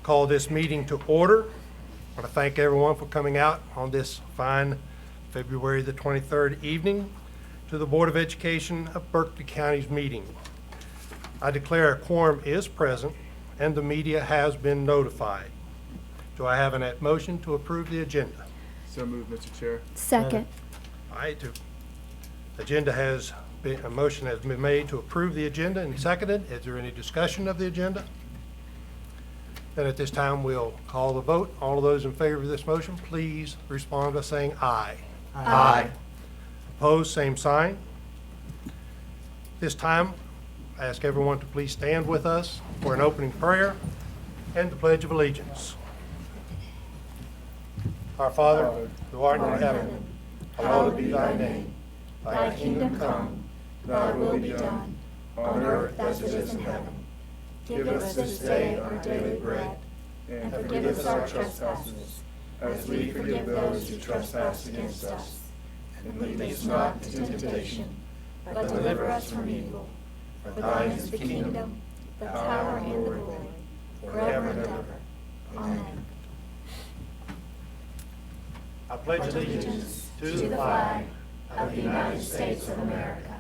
call this meeting to order. I want to thank everyone for coming out on this fine February the 23rd evening to the Board of Education of Berkeley County's meeting. I declare a quorum is present and the media has been notified. Do I have a motion to approve the agenda? So moved, Mr. Chair. Second. All right, a motion has been made to approve the agenda and seconded. Is there any discussion of the agenda? Then at this time, we'll call the vote. All of those in favor of this motion, please respond by saying aye. Aye. Opposed, same sign. This time, I ask everyone to please stand with us for an opening prayer and the Pledge of Allegiance. Our Father, who art in heaven, hallowed be thy name. Thy kingdom come, thy will be done, on earth as it is in heaven. Give us this day our daily bread, and forgive us our trespasses, as we forgive those who trespass against us. And lead us not into temptation, but deliver us from evil. For thine is the kingdom, the power, and the glory, forever and ever. Amen. I pledge allegiance to the flag of the United States of America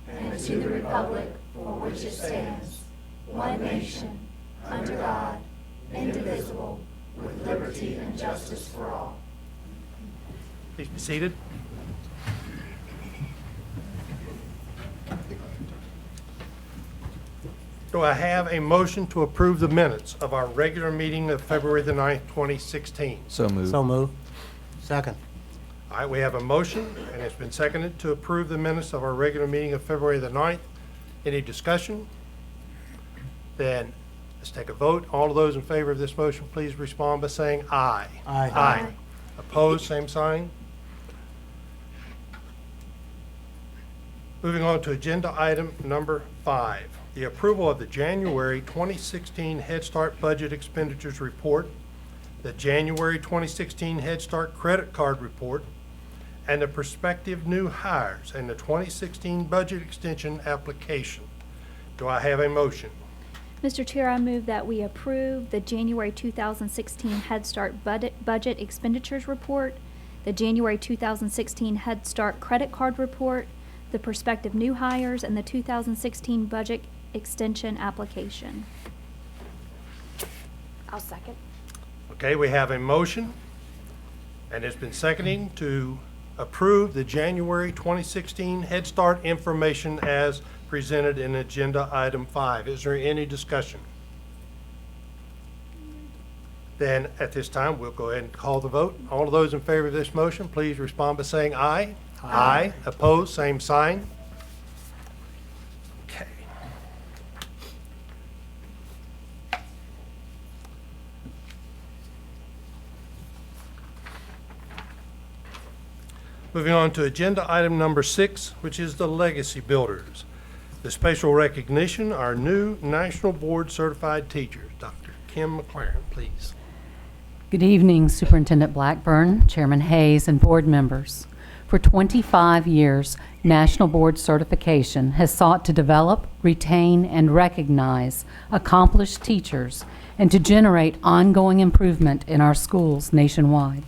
and to the republic for which it stands, one nation, under God, indivisible, with liberty and justice for all. Please be seated. Do I have a motion to approve the minutes of our regular meeting of February the 9th, 2016? So moved. So moved. Second. All right, we have a motion, and it's been seconded to approve the minutes of our regular meeting of February the 9th. Any discussion? Then let's take a vote. All of those in favor of this motion, please respond by saying aye. Aye. Aye. Opposed, same sign. Moving on to agenda item number 5, the approval of the January 2016 Head Start Budget Expenditures Report, the January 2016 Head Start Credit Card Report, and the prospective new hires and the 2016 Budget Extension Application. Do I have a motion? Mr. Chair, I move that we approve the January 2016 Head Start Budget Expenditures Report, the January 2016 Head Start Credit Card Report, the prospective new hires, and the 2016 Budget Extension Application. I'll second. Okay, we have a motion, and it's been seconding to approve the January 2016 Head Start information as presented in agenda item 5. Is there any discussion? Then at this time, we'll go ahead and call the vote. All of those in favor of this motion, please respond by saying aye. Aye. Opposed, same sign. Okay. Moving on to agenda item number 6, which is the Legacy Builders. The special recognition, our new National Board Certified Teachers. Dr. Kim McLaren, please. Good evening, Superintendent Blackburn, Chairman Hayes, and board members. For 25 years, National Board Certification has sought to develop, retain, and recognize accomplished teachers and to generate ongoing improvement in our schools nationwide.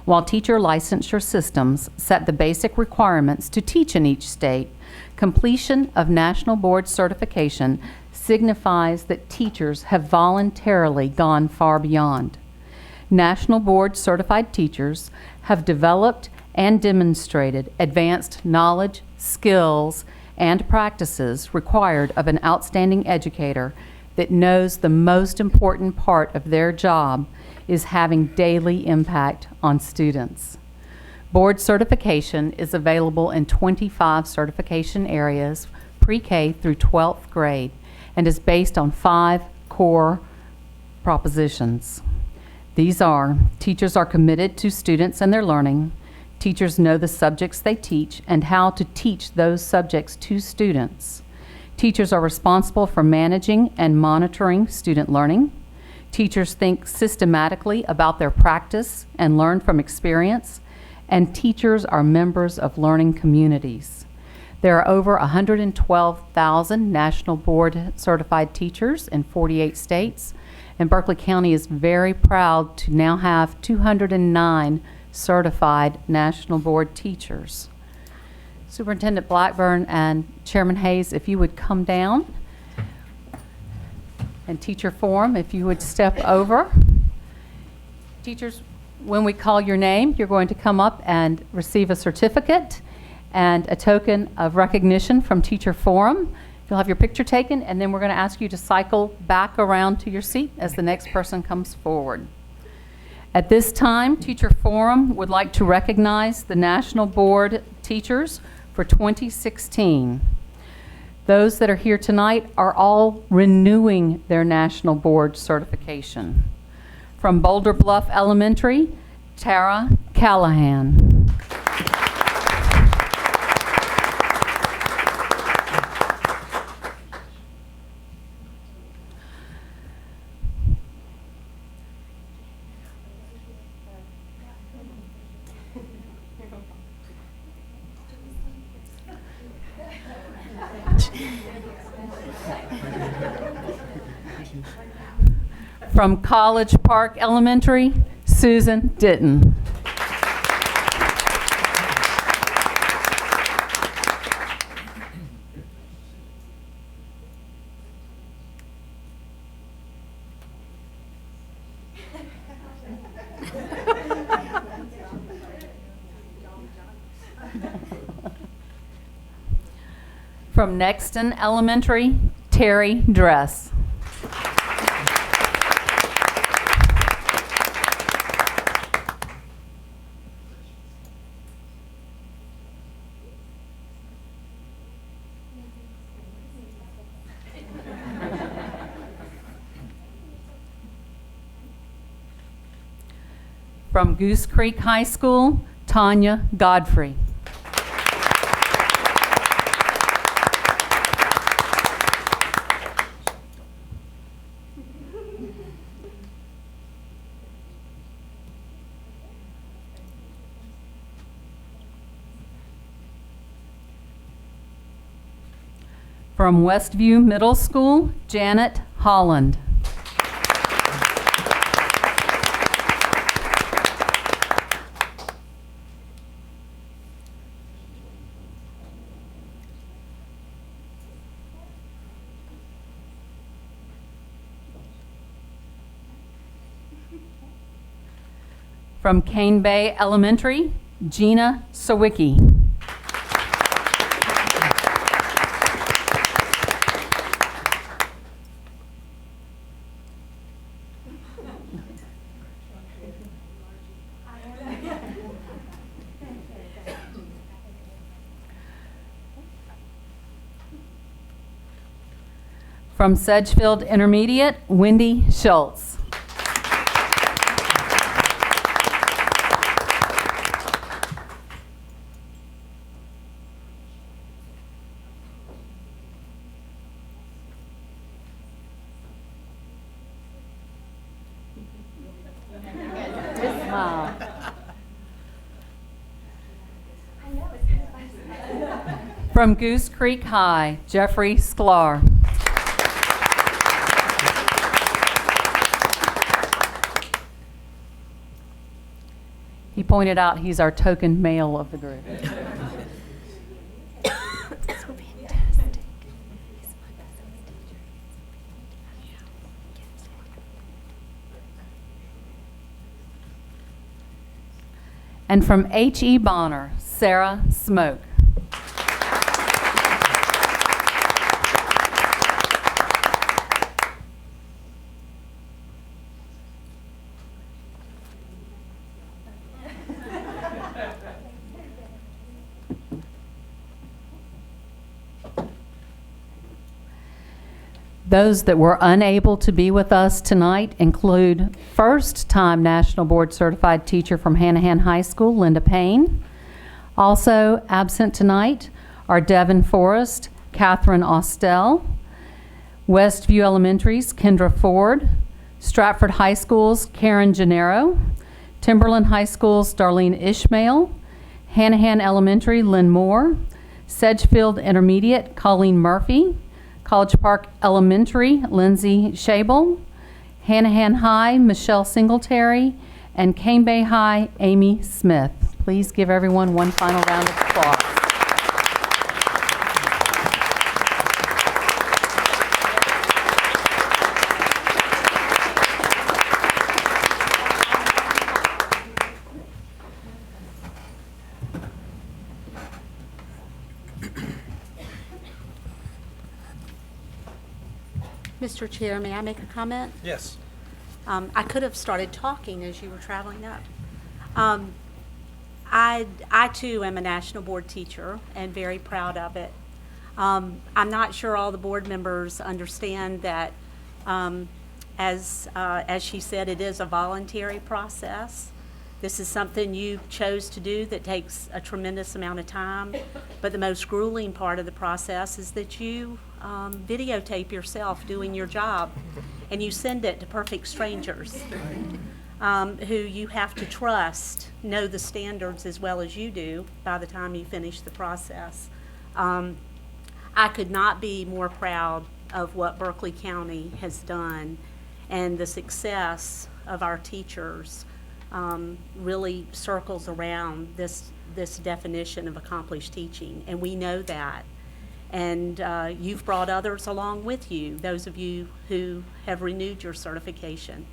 While teacher licensure systems set the basic requirements to teach in each state, completion of National Board Certification signifies that teachers have voluntarily gone far beyond. National Board Certified teachers have developed and demonstrated advanced knowledge, skills, and practices required of an outstanding educator that knows the most important part of their job is having daily impact on students. Board certification is available in 25 certification areas, pre-K through 12th grade, and is based on 5 core propositions. These are: teachers are committed to students and their learning, teachers know the subjects they teach and how to teach those subjects to students, teachers are responsible for managing and monitoring student learning, teachers think systematically about their practice and learn from experience, and teachers are members of learning communities. There are over 112,000 national board certified teachers in 48 states, and Berkeley County is very proud to now have 209 certified national board teachers. Superintendent Blackburn and Chairman Hayes, if you would come down, and Teacher Forum, if you would step over. Teachers, when we call your name, you're going to come up and receive a certificate and a token of recognition from Teacher Forum. You'll have your picture taken, and then we're going to ask you to cycle back around to your seat as the next person comes forward. At this time, Teacher Forum would like to recognize the National Board teachers for 2016. Those that are here tonight are all renewing their National Board certification. From Boulder Bluff Elementary, Tara Callahan. From College Park Elementary, Susan Ditton. From Nexton Elementary, Terry Dress. From Goose Creek High School, Tanya Godfrey. From Westview Middle School, Janet Holland. From Cane Bay Elementary, Gina Sawicki. From Sedgefield Intermediate, Wendy Schultz. Wow. From Goose Creek High, Jeffrey Sklar. He pointed out he's our token male of the group. And from H.E. Bonner, Sarah Smoke. Those that were unable to be with us tonight include first-time National Board Certified teacher from Hanahan High School, Linda Payne. Also absent tonight are Devin Forrest, Catherine Austell, Westview Elementary's Kendra Ford, Stratford High School's Karen Gennaro, Timberland High School's Darlene Ishmael, Hanahan Elementary, Lynn Moore, Sedgefield Intermediate, Colleen Murphy. College Park Elementary, Lindsay Shabel. Hanahan High, Michelle Singletary. And Cane Bay High, Amy Smith. Please give everyone one final round of applause. Mr. Chair, may I make a comment? Yes. I could have started talking as you were traveling up. I too am a national board teacher and very proud of it. I'm not sure all the board members understand that, as she said, it is a voluntary process. This is something you chose to do that takes a tremendous amount of time, but the most grueling part of the process is that you videotape yourself doing your job, and you send it to perfect strangers who you have to trust know the standards as well as you do by the time you finish the process. I could not be more proud of what Berkeley County has done, and the success of our teachers really circles around this definition of accomplished teaching, and we know that. And you've brought others along with you, those of you who have renewed your certification.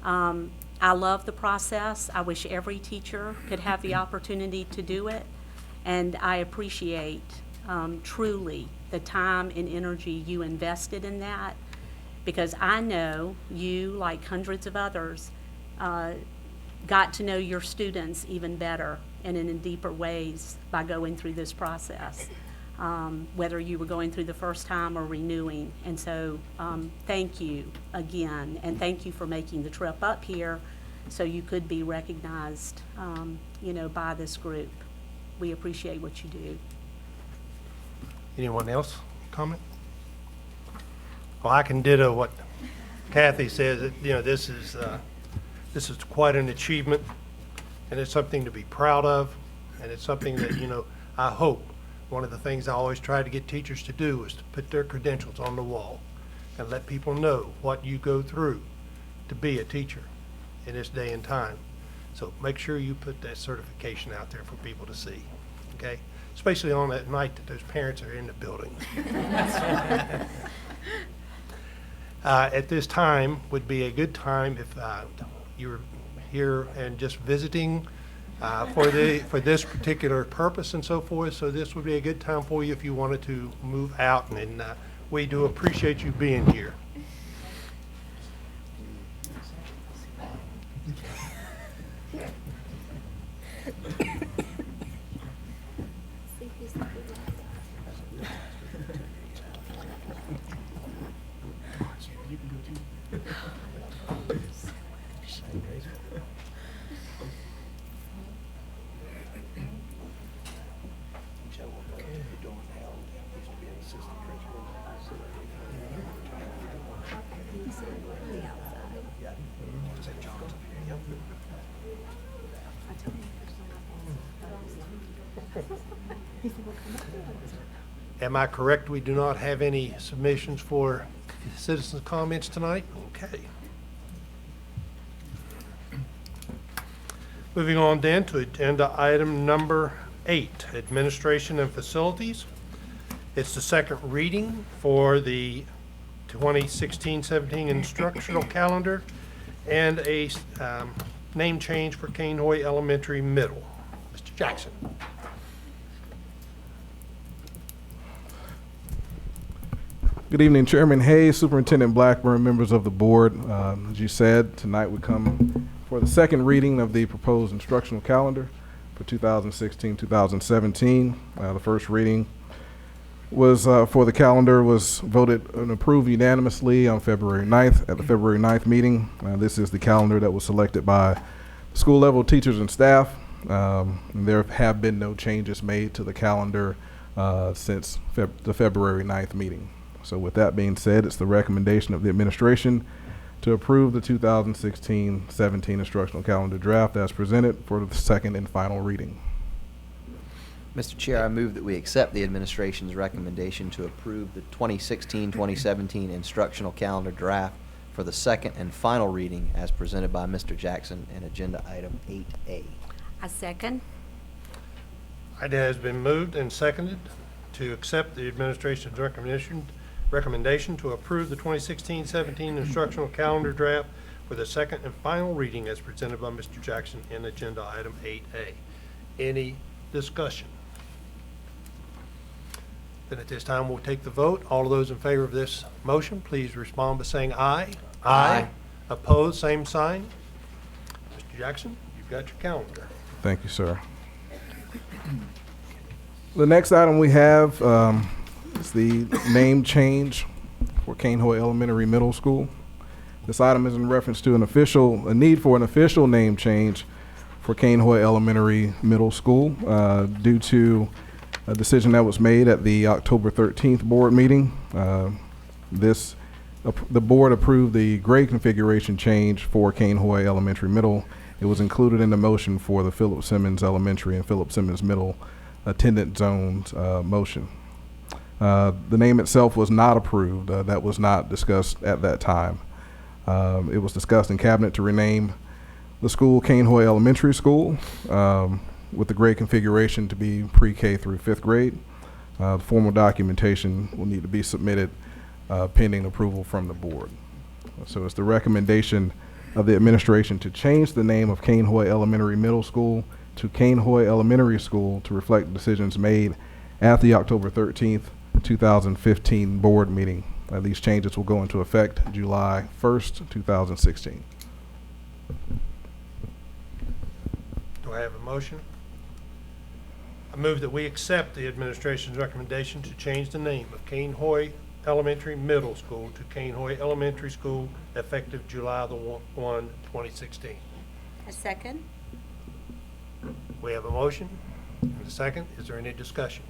I love the process. I wish every teacher could have the opportunity to do it, and I appreciate truly the time and energy you invested in that, because I know you, like hundreds of others, got to know your students even better and in deeper ways by going through this process, whether you were going through the first time or renewing. And so thank you again, and thank you for making the trip up here so you could be recognized by this group. We appreciate what you do. Anyone else comment? Well, I can ditto what Kathy says. This is quite an achievement, and it's something to be proud of, and it's something that, I hope one of the things I always try to get teachers to do is to put their credentials on the wall and let people know what you go through to be a teacher in this day and time. So make sure you put that certification out there for people to see, okay? Especially on that night that those parents are in the building. At this time would be a good time if you were here and just visiting for this particular purpose and so forth. So this would be a good time for you if you wanted to move out, and we do appreciate you being here. Am I correct? We do not have any submissions for citizens' comments tonight? Okay. Moving on then to agenda item number 8, Administration and Facilities. It's the second reading for the 2016-17 instructional calendar and a name change for Cane Hoy Elementary Middle. Mr. Jackson. Good evening, Chairman Hayes, Superintendent Blackburn, members of the board. As you said, tonight we come for the second reading of the proposed instructional calendar for 2016-2017. The first reading was for the calendar was voted and approved unanimously on February 9th at the February 9th meeting. This is the calendar that was selected by school level teachers and staff. There have been no changes made to the calendar since the February 9th meeting. So with that being said, it's the recommendation of the administration to approve the 2016-17 instructional calendar draft as presented for the second and final reading. Mr. Chair, I move that we accept the administration's recommendation to approve the 2016-2017 instructional calendar draft for the second and final reading as presented by Mr. Jackson in Agenda Item 8A. I second. It has been moved and seconded to accept the administration's recommendation to approve the 2016-17 instructional calendar draft for the second and final reading as presented by Mr. Jackson in Agenda Item 8A. Any discussion? Then at this time, we'll take the vote. All of those in favor of this motion, please respond by saying aye. Aye. Opposed, same sign. Mr. Jackson, you've got your calendar. Thank you, sir. The next item we have is the name change for Cane Hoy Elementary Middle School. This item is in reference to a need for an official name change for Cane Hoy Elementary Middle School due to a decision that was made at the October 13th board meeting. The board approved the grade configuration change for Cane Hoy Elementary Middle. It was included in the motion for the Philip Simmons Elementary and Philip Simmons Middle attendance zones motion. The name itself was not approved. That was not discussed at that time. It was discussed in cabinet to rename the school Cane Hoy Elementary School with the grade configuration to be pre-K through 5th grade. The formal documentation will need to be submitted pending approval from the board. So it's the recommendation of the administration to change the name of Cane Hoy Elementary Middle School to Cane Hoy Elementary School to reflect decisions made at the October 13th, 2015 board meeting. These changes will go into effect July 1st, 2016. Do I have a motion? I move that we accept the administration's recommendation to change the name of Cane Hoy Elementary Middle School to Cane Hoy Elementary School effective July 1, 2016. I second. We have a motion and a second. Is there any discussion?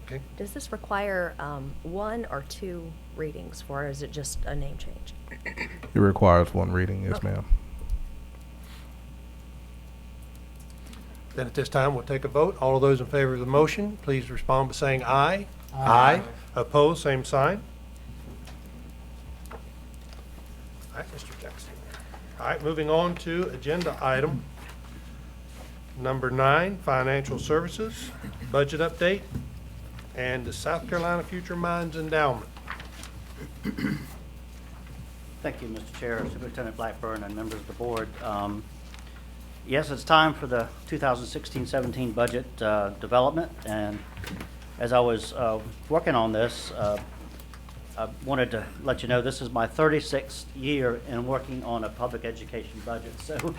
Okay. Does this require one or two readings for, or is it just a name change? It requires one reading, yes, ma'am. Then at this time, we'll take a vote. All of those in favor of the motion, please respond by saying aye. Aye. Opposed, same sign. All right, Mr. Jackson. All right, moving on to agenda item number 9, financial services, budget update, and the South Carolina Future Minds Endowment. Thank you, Mr. Chair, Superintendent Blackburn, and members of the board. Yes, it's time for the 2016-17 budget development, and as I was working on this, I wanted to let you know this is my 36th year in working on a public education budget, so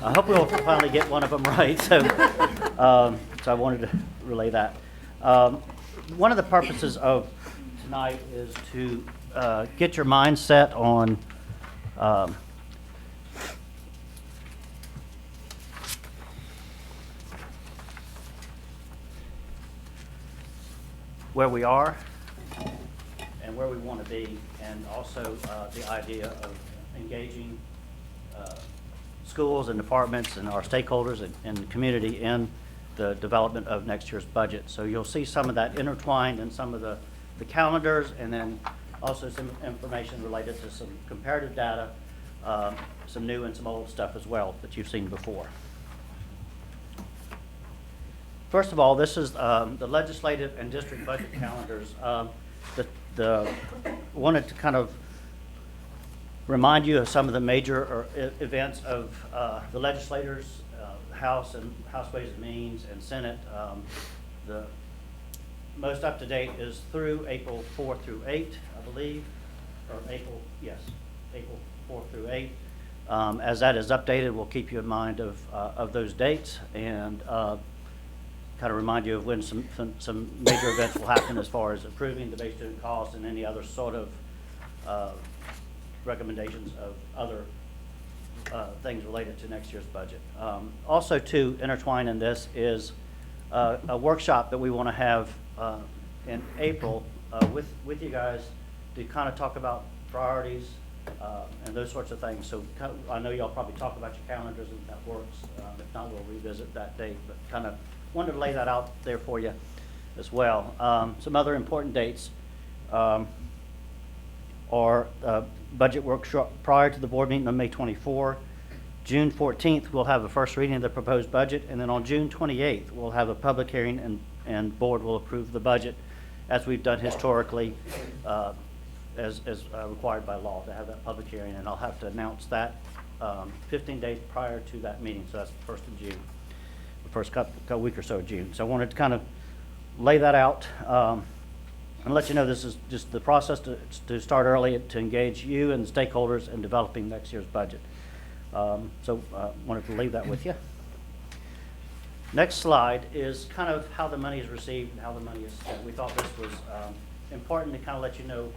I hope we'll finally get one of them right. So I wanted to relay that. One of the purposes of tonight is to get your mindset on where we are and where we want to be, and also the idea of engaging schools and departments and our stakeholders and the community in the development of next year's budget. So you'll see some of that intertwined in some of the calendars, and then also some information related to some comparative data, some new and some old stuff as well that you've seen before. First of all, this is the legislative and district budget calendars. Wanted to kind of remind you of some of the major events of the legislators, House and House Ways and Means and Senate. The most up to date is through April 4 through 8, I believe, or April 4 through 8. As that is updated, we'll keep you in mind of those dates, and kind of remind you of when some major events will happen as far as approving the base student cost and any other sort of recommendations of other things related to next year's budget. Also to intertwine in this is a workshop that we want to have in April with you guys to kind of talk about priorities and those sorts of things. So I know y'all probably talk about your calendars and if that works. If not, we'll revisit that date, but kind of wanted to lay that out there for you as well. Some other important dates are budget workshop prior to the board meeting on May 24. June 14th, we'll have a first reading of the proposed budget, and then on June 28th, we'll have a public hearing and board will approve the budget as we've done historically, as required by law to have that public hearing, and I'll have to announce that 15 days prior to that meeting, so that's the 1st of June, the first couple week or so of June. So I wanted to kind of lay that out and let you know this is just the process to start early, to engage you and the stakeholders in developing next year's budget. So wanted to leave that with you. Next slide is kind of how the money is received and how the money is spent. We thought this was important to kind of let you know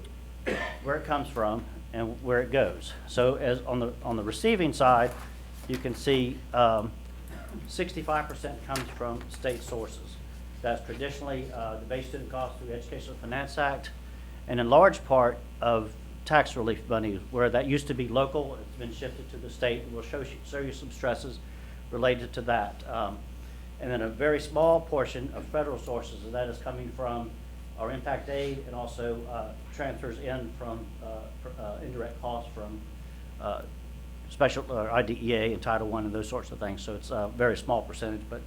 where it comes from and where it goes. So as on the receiving side, you can see 65% comes from state sources. That's traditionally the base student cost through the Educational Finance Act, and in large part of tax relief money, where that used to be local, it's been shifted to the state, and we'll show you some stresses related to that. And then a very small portion of federal sources, and that is coming from our impact aid and also transfers in from indirect costs from special IDEA and Title I and those sorts of things. So it's a very small percentage, but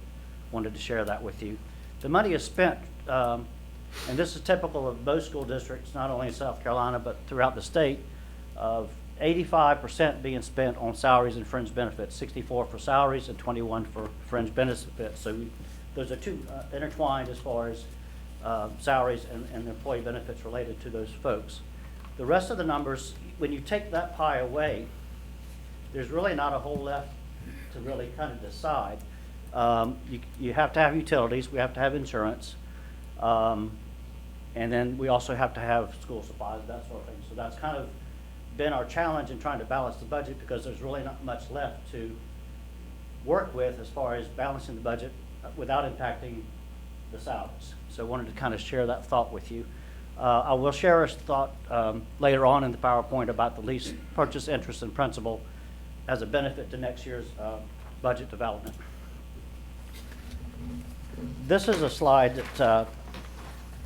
wanted to share that with you. The money is spent, and this is typical of most school districts, not only in South Carolina, but throughout the state, of 85% being spent on salaries and fringe benefits, 64 for salaries and 21 for fringe benefits. So those are two intertwined as far as salaries and employee benefits related to those folks. The rest of the numbers, when you take that pie away, there's really not a whole left to really kind of decide. You have to have utilities, we have to have insurance, and then we also have to have school supplies, that sort of thing. So that's kind of been our challenge in trying to balance the budget, because there's really not much left to work with as far as balancing the budget without impacting the salaries. So I wanted to kind of share that thought with you. I will share a thought later on in the PowerPoint about the lease purchase interest and principal as a benefit to next year's budget development. This is a slide that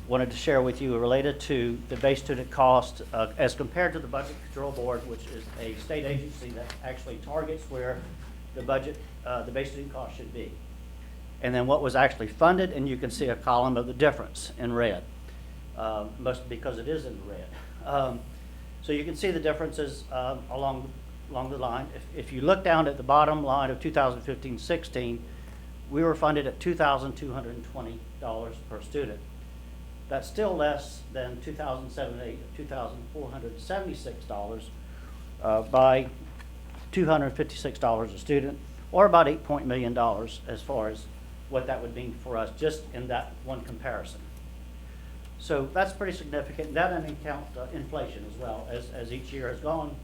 wanted to share with you related to the base student cost as compared to the Budget Control Board, which is a state agency that actually targets where the budget, the base student cost should be. And then what was actually funded, and you can see a column of the difference in red, most because it is in red. So you can see the differences along the line. If you look down at the bottom line of 2015-16, we were funded at $2,220 per student. That's still less than 2007-8 of $2,476 by $256 a student, or about $8 million as far as what that would mean for us just in that one comparison. So that's pretty significant. That doesn't count inflation as well. As each year has gone,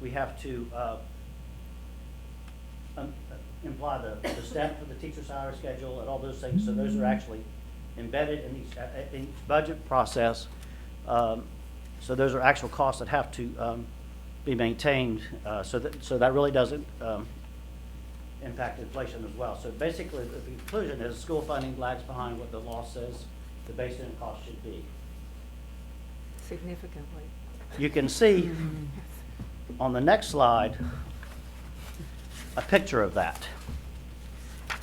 we have to imply the step for the teacher salary schedule and all those things. So those are actually embedded in each budget process. So those are actual costs that have to be maintained. So that really doesn't impact inflation as well. So basically, the conclusion is school funding lags behind what the law says the base student cost should be. Significantly. You can see on the next slide a picture of that.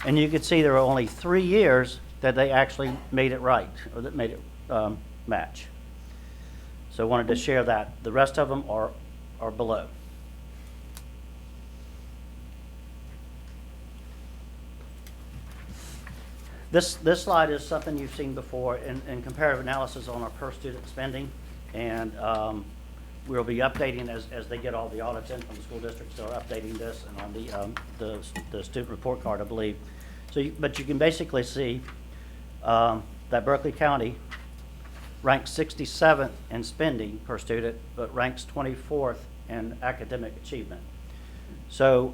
And you can see there are only 3 years that they actually made it right, or that made it match. So I wanted to share that. The rest of them are below. This slide is something you've seen before in comparative analysis on our per student spending, and we'll be updating as they get all the audits in from the school districts. They're updating this and on the student report card, I believe. So, but you can basically see that Berkeley County ranks 67th in spending per student, but ranks 24th in academic achievement. So,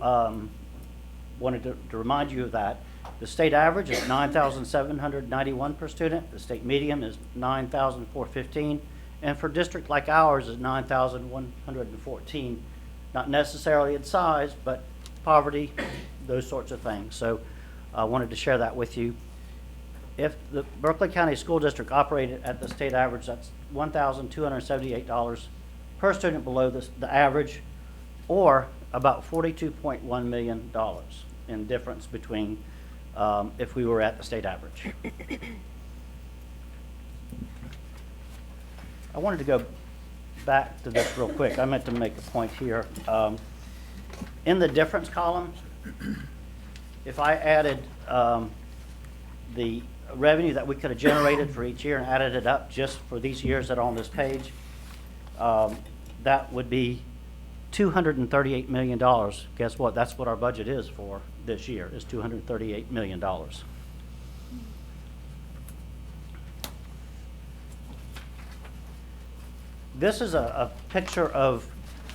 wanted to remind you of that. The state average is 9,791 per student. The state median is 9,415, And for a district like ours is 9,114, not necessarily in size, but poverty, those sorts of things. So I wanted to share that with you. If the Berkeley County School District operated at the state average, that's $1,278 per student below the average, or about $42.1 million in difference between if we were at the state average. I wanted to go back to this real quick. I meant to make a point here. In the difference column, if I added the revenue that we could have generated for each year and added it up just for these years that are on this page, that would be $238 million. Guess what? That's what our budget is for this year, is $238 million. This is a picture of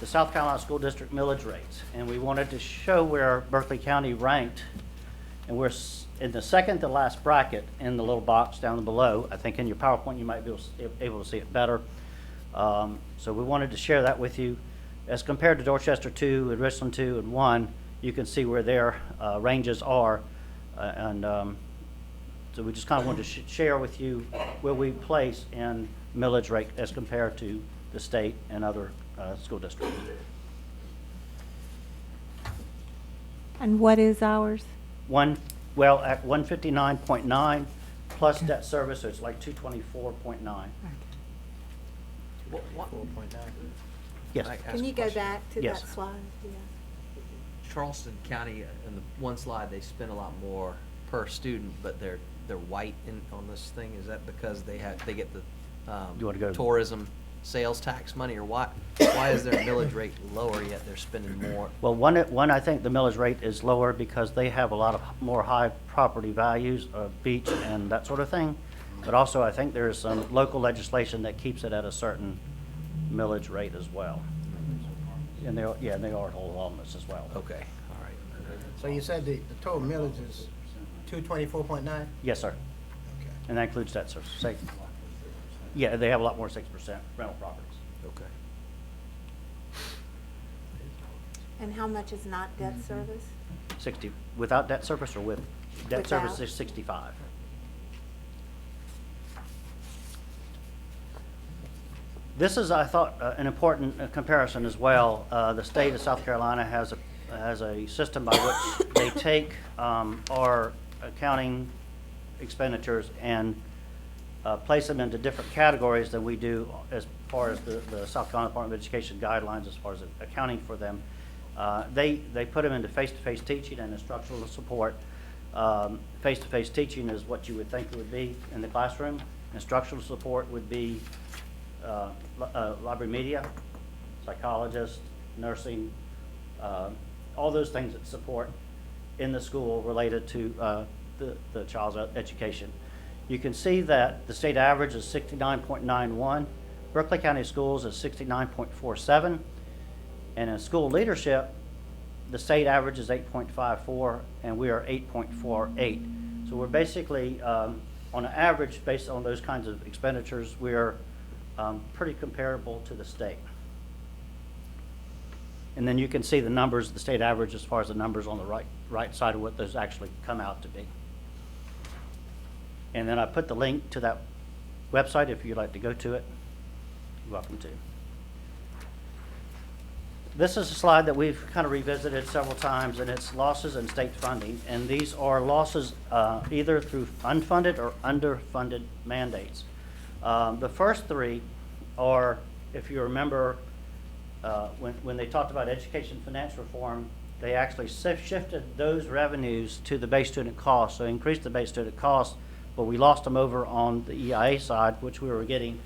the South Carolina School District millage rates, and we wanted to show where Berkeley County ranked, and we're in the second to last bracket in the little box down below. I think in your PowerPoint you might be able to see it better. So we wanted to share that with you. As compared to Dorchester 2 and Richland 2 and 1, you can see where their ranges are. So we just kind of wanted to share with you where we place in millage rate as compared to the state and other school districts. And what is ours? Well, at 159.9 plus debt service, so it's like 224.9. What? 4.9. Yes. Can you go back to Yes. that slide? Yeah. Charleston County, in the one slide, they spend a lot more per student, but they're white on this thing. Is that because they get the You wanna go- tourism sales tax money, or why is their millage rate lower yet they're spending more? Well, one, I think the millage rate is lower because they have a lot of more high property values of beach and that sort of thing. But also, I think there's some local legislation that keeps it at a certain millage rate as well. And they are whole elements as well. Okay, all right. So you said the total millage is 224.9? Yes, sir. Okay. And that includes debt service. Yeah, they have a lot more 6% rental properties. Okay. And how much is not debt service? 60, without debt service or with? Debt service Without. is 65. This is, I thought, an important comparison as well. The state of South Carolina has a system by which they take our accounting expenditures and place them into different categories than we do as far as the South Carolina Department of Education guidelines as far as accounting for them. They put them into face-to-face teaching and instructional support. Face-to-face teaching is what you would think it would be in the classroom. Instructional support would be library media, psychologists, nursing, all those things that support in the school related to the child's education. You can see that the state average is 69.91. Berkeley County Schools is 69.47. And in school leadership, the state average is 8.54, and we are 8.48. So we're basically, on an average, based on those kinds of expenditures, we're pretty comparable to the state. And then you can see the numbers, the state average, as far as the numbers on the right side of what those actually come out to be. And then I put the link to that website if you'd like to go to it. You're welcome to. This is a slide that we've kind of revisited several times, and it's losses in state funding. And these are losses either through unfunded or underfunded mandates. The first three are, if you remember, when they talked about education finance reform, they actually shifted those revenues to the base student cost, so increased the base student cost, but we lost them over on the EIA side, which we were getting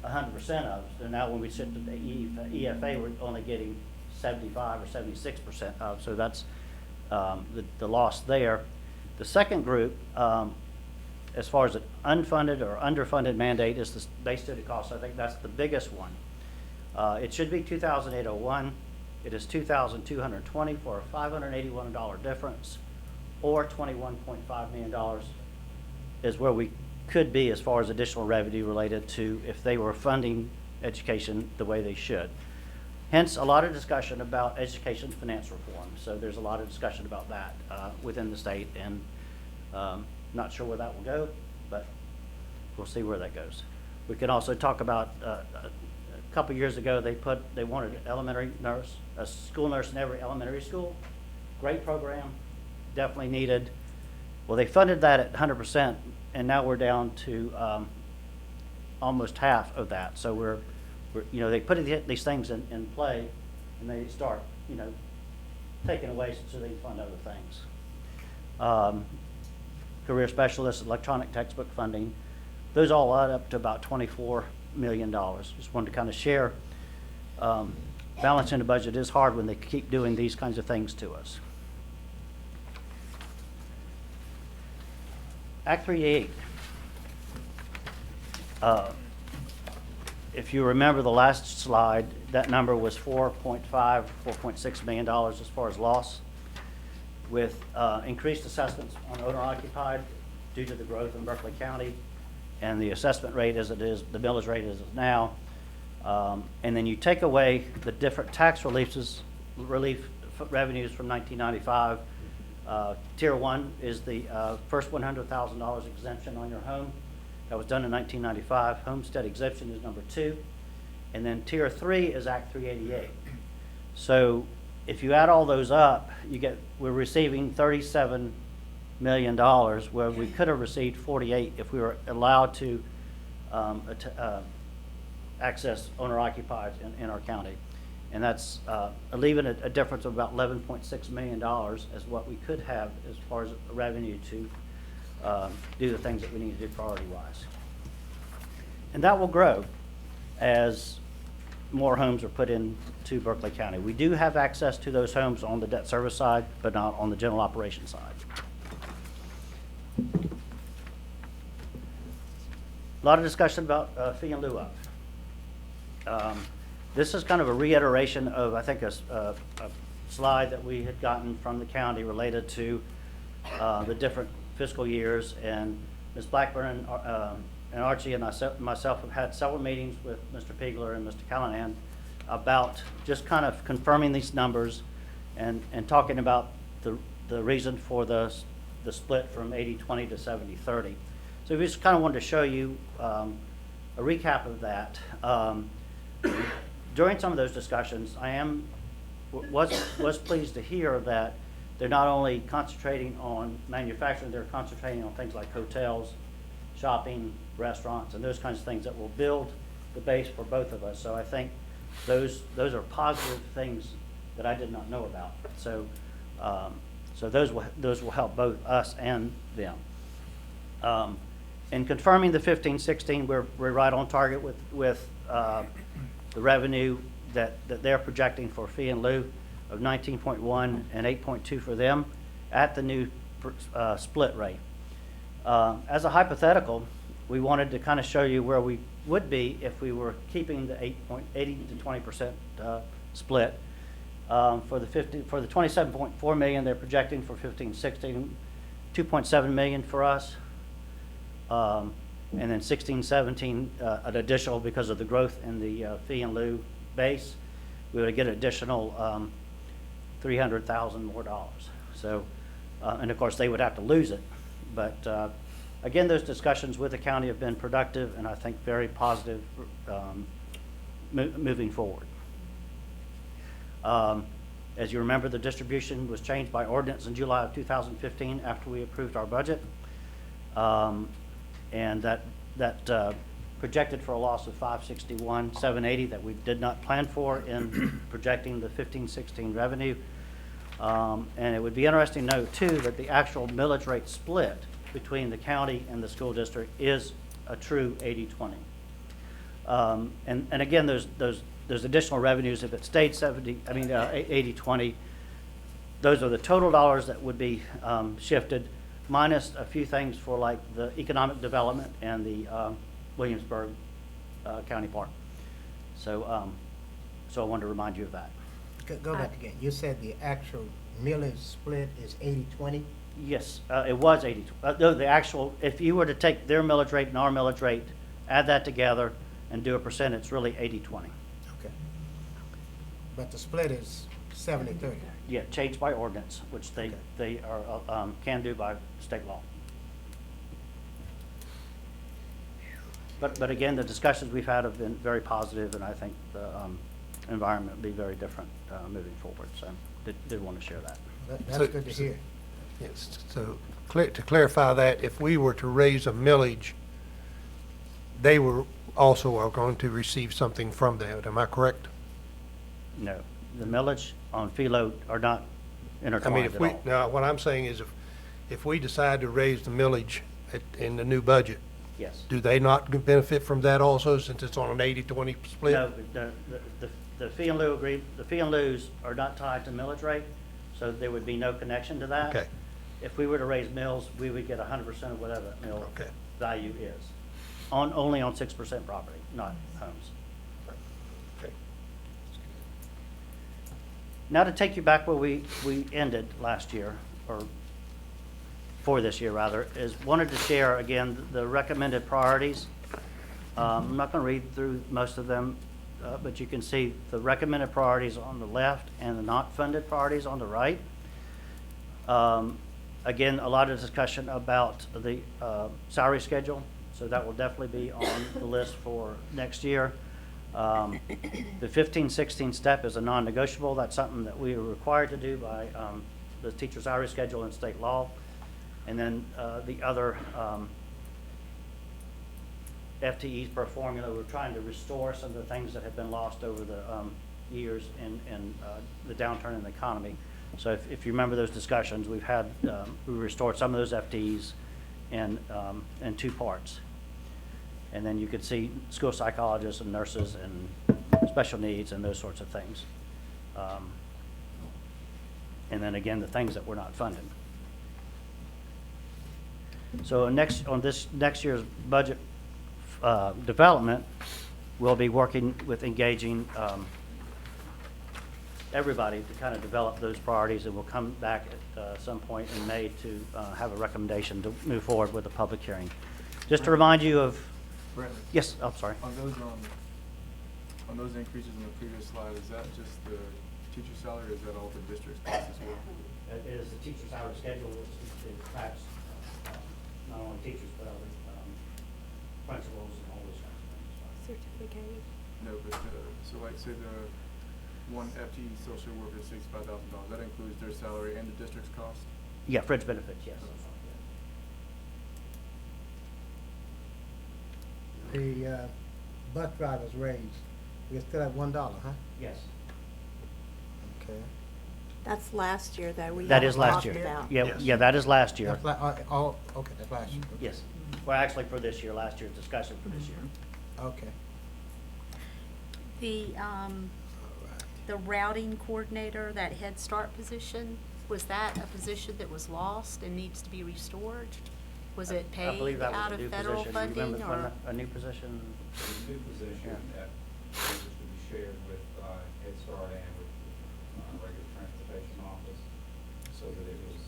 100% of. So now when we shift to the EFA, we're only getting 75 or 76% of, so that's the loss there. The second group, as far as an unfunded or underfunded mandate, is the base student cost. I think that's the biggest one. It should be $2,801. It is $2,220 for a $581 difference, or $21.5 million is where we could be as far as additional revenue related to if they were funding education the way they should. Hence, a lot of discussion about education finance reform. So there's a lot of discussion about that within the state, and not sure where that will go, but we'll see where that goes. We can also talk about a couple years ago they wanted an elementary nurse, a school nurse in every elementary school. Great program, definitely needed. Well, they funded that at 100%, and now we're down to almost half of that. So we're you know, they put these things in play, and they start, you know, taking away so they can fund other things. Career specialists, electronic textbook funding, those all add up to about $24 million. Just wanted to kind of share. Balancing the budget is hard when they keep doing these kinds of things to us. Act 388. If you remember the last slide, that number was $4.6 million as far as loss. With increased assessments on owner-occupied due to the growth in Berkeley County and the assessment rate as it is, the millage rate as it is now, and then you take away the different tax relief revenues from 1995. Tier 1 is the first $100,000 exemption on your home. That was done in 1995. Homestead exemption is number 2. And then Tier 3 is Act 388. So if you add all those up, we're receiving $37 million, where we could have received 48 if we were allowed to access owner-occupied in our county. And that's leaving a difference of about $11.6 million as what we could have as far as revenue to do the things that we need to do priority-wise. And that will grow as more homes are put into Berkeley County. We do have access to those homes on the debt service side, but not on the general operations side. A lot of discussion about fee and lieu of. This is kind of a reiteration of, I think, a slide that we had gotten from the county related to the different fiscal years. And Ms. Blackburn and Archie and myself have had several meetings with Mr. Pegler and Mr. Callahan about just kind of confirming these numbers and talking about the reason for the split from 80-20 to 70-30. So we just kind of wanted to show you a recap of that. During some of those discussions, I was pleased to hear that they're not only concentrating on manufacturing, they're concentrating on things like hotels, shopping, restaurants, and those kinds of things that will build the base for both of us. So I think those are positive things that I did not know about. So so those will help both us and them. In confirming the 15-16, we're right on target with the revenue that they're projecting for fee and lieu of 19.1 and 8.2 for them at the new split rate. As a hypothetical, we wanted to kind of show you where we would be if we were keeping the 80 to 20% split. For the 27.4 million they're projecting for 15-16, 2.7 million for us, and then 16-17 an additional because of the growth in the fee and lieu base. We would get an additional $300,000 more dollars. So, and of course they would have to lose it, but again, those discussions with the county have been productive and I think very positive moving forward. As you remember, the distribution was changed by ordinance in July of 2015 after we approved our budget. And that projected for a loss of $561,780 that we did not plan for in projecting the 15-16 revenue. And it would be interesting to note, too, that the actual millage rate split between the county and the school district is a true 80-20. And again, there's additional revenues if it stayed 80-20. Those are the total dollars that would be shifted, minus a few things for like the economic development and the Williamsburg County Park. So, so I wanted to remind you of that. Go back again. You said the actual millage split is 80-20? Yes, it was 80. No, the actual, if you were to take their millage rate and our millage rate, add that together and do a percent, it's really 80-20. Okay. But the split is 70-30. Yeah, changed by ordinance, which they are, can do by state law. But again, the discussions we've had have been very positive, and I think the environment will be very different moving forward. So did want to share that. That's So- good to hear. Yes, so to clarify that, if we were to raise a millage, they were also are going to receive something from that, am I correct? No, the millage on Philo are not I intertwined mean, at if we, all. now, what I'm saying is if we decide to raise the millage in the new budget, Yes. do they not benefit from that also, since it's on an 80-20 split? No, the fee and lieu the fee and lieu's are not tied to millage rate, so there would be no connection to that. Okay. If we were to raise mills, we would get 100% of whatever that mill Okay. value is, only on 6% property, not homes. Okay. Now to take you back where we ended last year, or for this year rather, is wanted to share again the recommended priorities. I'm not going to read through most of them, but you can see the recommended priorities on the left and the not funded priorities on the right. Again, a lot of discussion about the salary schedule, so that will definitely be on the list for next year. The 15-16 step is a non-negotiable. That's something that we are required to do by the teacher salary schedule and state law. And then the other FTEs per formula, we're trying to restore some of the things that have been lost over the years in the downturn in the economy. So if you remember those discussions, we restored some of those FTEs in two parts. And then you could see school psychologists and nurses and special needs and those sorts of things. And then again, the things that we're not funding. So on this next year's budget development, we'll be working with engaging everybody to kind of develop those priorities, and we'll come back at some point in May to have a recommendation to move forward with a public hearing. Just to remind you of, Bradley, yes, I'm sorry. on those increases in the previous slide, is that just the teacher salary, or is that all the district's costs as well? It is the teacher salary schedule, which impacts not only teachers, but other principals and all those kinds of things. Certificate. No, but, so like, say the one FTE social worker is $65,000, that includes their salary and the district's cost? Yeah, fringe benefits, yes. The bus drivers raise, we're still at $1, huh? Yes. Okay. That's last year, though. We That is haven't last talked year. about. Yeah, Yes. yeah, that is last year. That's okay, that's last year. Okay. Yes. Well, actually for this year, last year's discussion for this year. Okay. The routing coordinator, that Head Start position, was that a position that was lost and needs to be restored? Was it I believe paid that was out a of new federal position. funding Remember when or? a new position? New position that is to be shared with Head Start and with regular transportation office, so that it was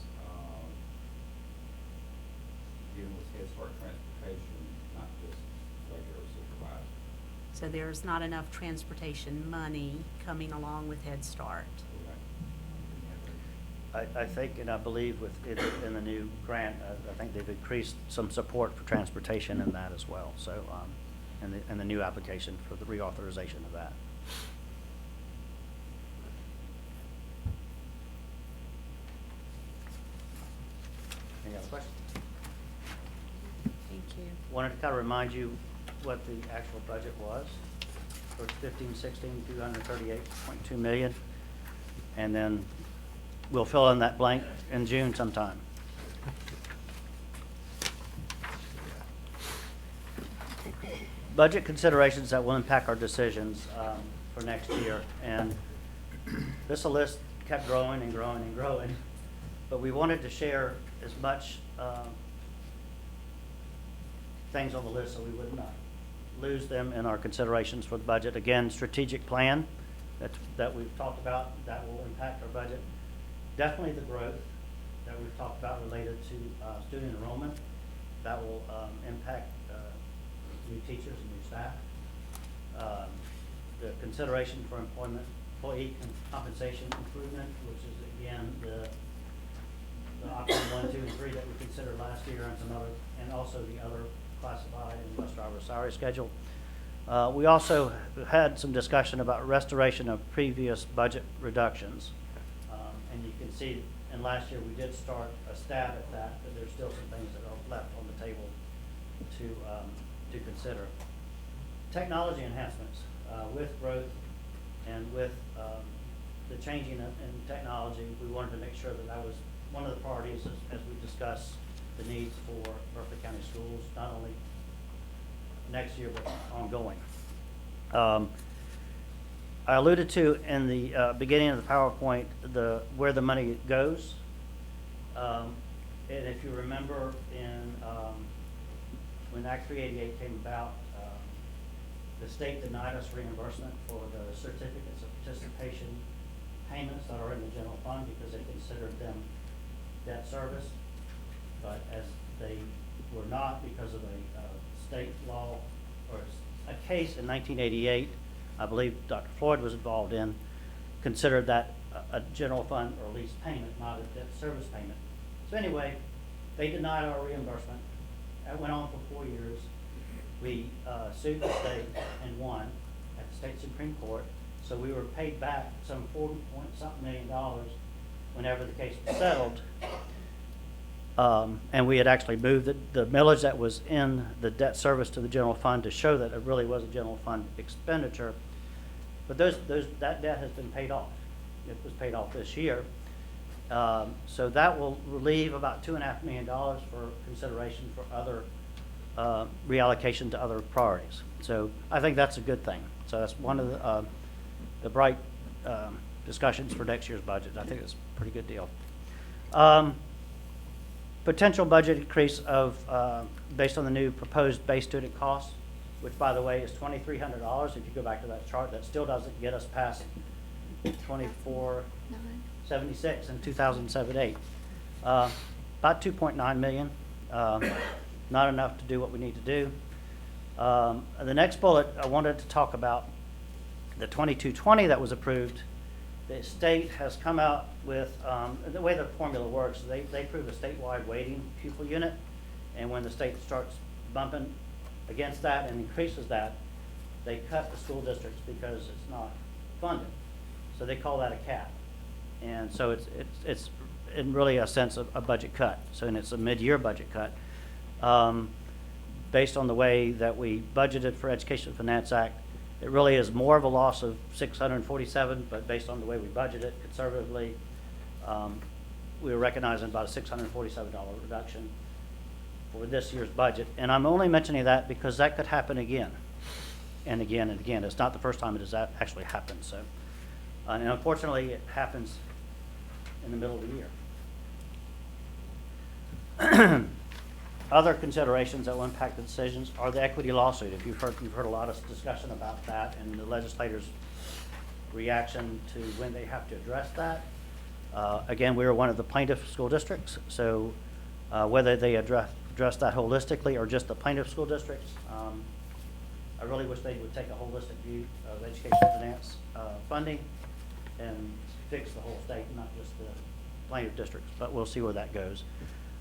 dealing with Head Start transportation, not just regular supervisor. So there's not enough transportation money coming along with Head Start. I think, and I believe in the new grant, I think they've increased some support for transportation in that as well, so, and the new application for the reauthorization of that. Any other questions? Thank you. Wanted to kind of remind you what the actual budget was for 15-16, 238.2 million. And then we'll fill in that blank in June sometime. Budget considerations that will impact our decisions for next year. And this list kept growing and growing and growing, but we wanted to share as much things on the list so we would not lose them in our considerations for the budget. Again, strategic plan that we've talked about, that will impact our budget. Definitely the growth that we've talked about related to student enrollment. That will impact new teachers and new staff. The consideration for employee compensation improvement, which is again the option 1, 2, and 3 that we considered last year, and some other, and also the other classified and bus driver salary schedule. We also had some discussion about restoration of previous budget reductions. And you can see, and last year we did start a stab at that, but there's still some things that are left on the table to consider. Technology enhancements, with growth and with the changing in technology, we wanted to make sure that that was one of the priorities as we discuss the needs for Berkeley County schools, not only next year, but ongoing. I alluded to in the beginning of the PowerPoint where the money goes. And if you remember when Act 388 came about, the state denied us reimbursement for the certificates of participation payments that are in the general fund because they considered them debt service. But as they were not, because of a state law or a case in 1988, I believe Dr. Floyd was involved in, considered that a general fund or lease payment, not a debt service payment. So anyway, they denied our reimbursement. That went on for 4 years. We sued the state and won at the state Supreme Court. So we were paid back some $40-point-something million whenever the case was settled. And we had actually moved the millage that was in the debt service to the general fund to show that it really was a general fund expenditure. But that debt has been paid off. It was paid off this year. So that will relieve about $2.5 million for consideration for other reallocation to other priorities. So I think that's a good thing. So that's one of the bright discussions for next year's budget. I think it's a pretty good deal. Potential budget increase of based on the new proposed base student costs, which by the way is $2,300. If you go back to that chart, that still doesn't get us past 2476 in 2007-8. About 2.9 million. Not enough to do what we need to do. The next bullet, I wanted to talk about the 2220 that was approved. The state has come out with, the way the formula works, they approve a statewide weighting pupil unit, and when the state starts bumping against that and increases that, they cut the school districts because it's not funded. So they call that a cap. And so it's in really a sense of a budget cut. So and it's a mid-year budget cut. Based on the way that we budgeted for Education Finance Act, it really is more of a loss of 647, but based on the way we budget it conservatively, we were recognizing about a $647 reduction for this year's budget. And I'm only mentioning that because that could happen again and again and again. It's not the first time it has actually happened. So, and unfortunately, it happens in the middle of the year. Other considerations that will impact the decisions are the equity lawsuit. If you've heard a lot of discussion about that and the legislators' reaction to when they have to address that. Again, we are one of the plaintiff school districts, so whether they address that holistically or just the plaintiff school districts, I really wish they would take a holistic view of education finance funding and fix the whole state, not just the plaintiff districts, but we'll see where that goes.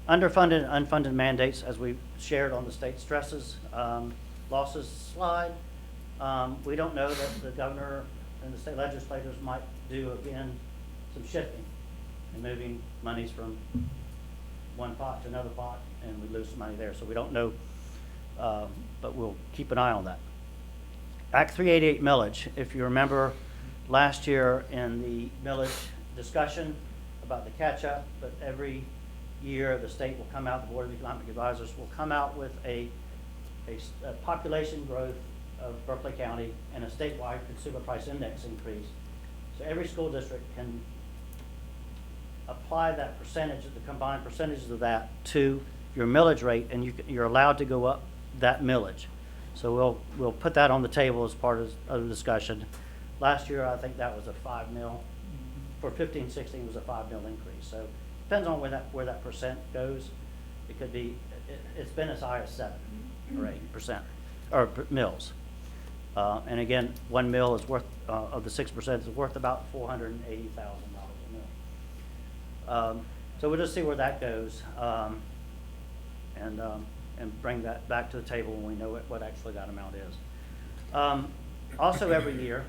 Underfunded and unfunded mandates, as we shared on the state stresses losses slide. We don't know that the governor and the state legislators might do, again, some shifting and moving monies from one pot to another pot, and we lose some money there. So we don't know, but we'll keep an eye on that. Act 388 millage. If you remember last year in the millage discussion about the catch-up, but every year the state will come out, the Board of Economic Advisors will come out with a population growth of Berkeley County and a statewide consumer price index increase. So every school district can apply that percentage, the combined percentages of that to your millage rate, and you're allowed to go up that millage. So we'll put that on the table as part of the discussion. Last year, I think that was a 5 mil. For 15-16 was a 5 mil increase. So depends on where that percent goes. It could be, it's been as high as 7 or 8%, or mills. And again, 1 mill is worth, of the 6% is worth about $480,000 a mill. So we'll just see where that goes, and bring that back to the table when we know what actually that amount is. Also, every year,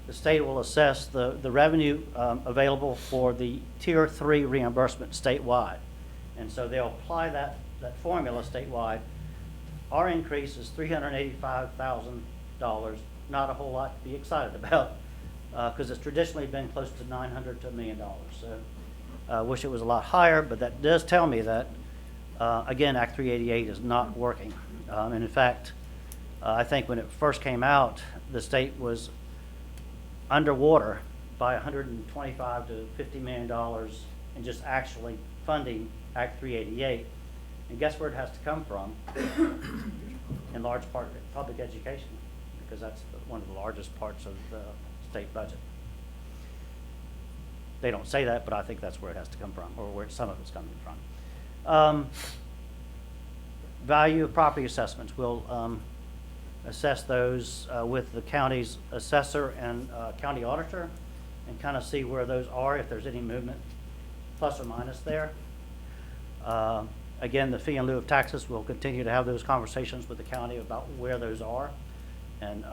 the state will assess the revenue available for the Tier 3 reimbursement statewide. And so they'll apply that formula statewide. Our increase is $385,000, not a whole lot to be excited about, because it's traditionally been close to $900 to $1 million. So I wish it was a lot higher, but that does tell me that, again, Act 388 is not working. And in fact, I think when it first came out, the state was underwater by $125 to $50 million in just actually funding Act 388. And guess where it has to come from? In large part, public education, because that's one of the largest parts of the state budget. They don't say that, but I think that's where it has to come from, or where some of it's coming from. Value of property assessments. We'll assess those with the county's assessor and county auditor, and kind of see where those are, if there's any movement, plus or minus there. Again, the fee in lieu of taxes, we'll continue to have those conversations with the county about where those are, and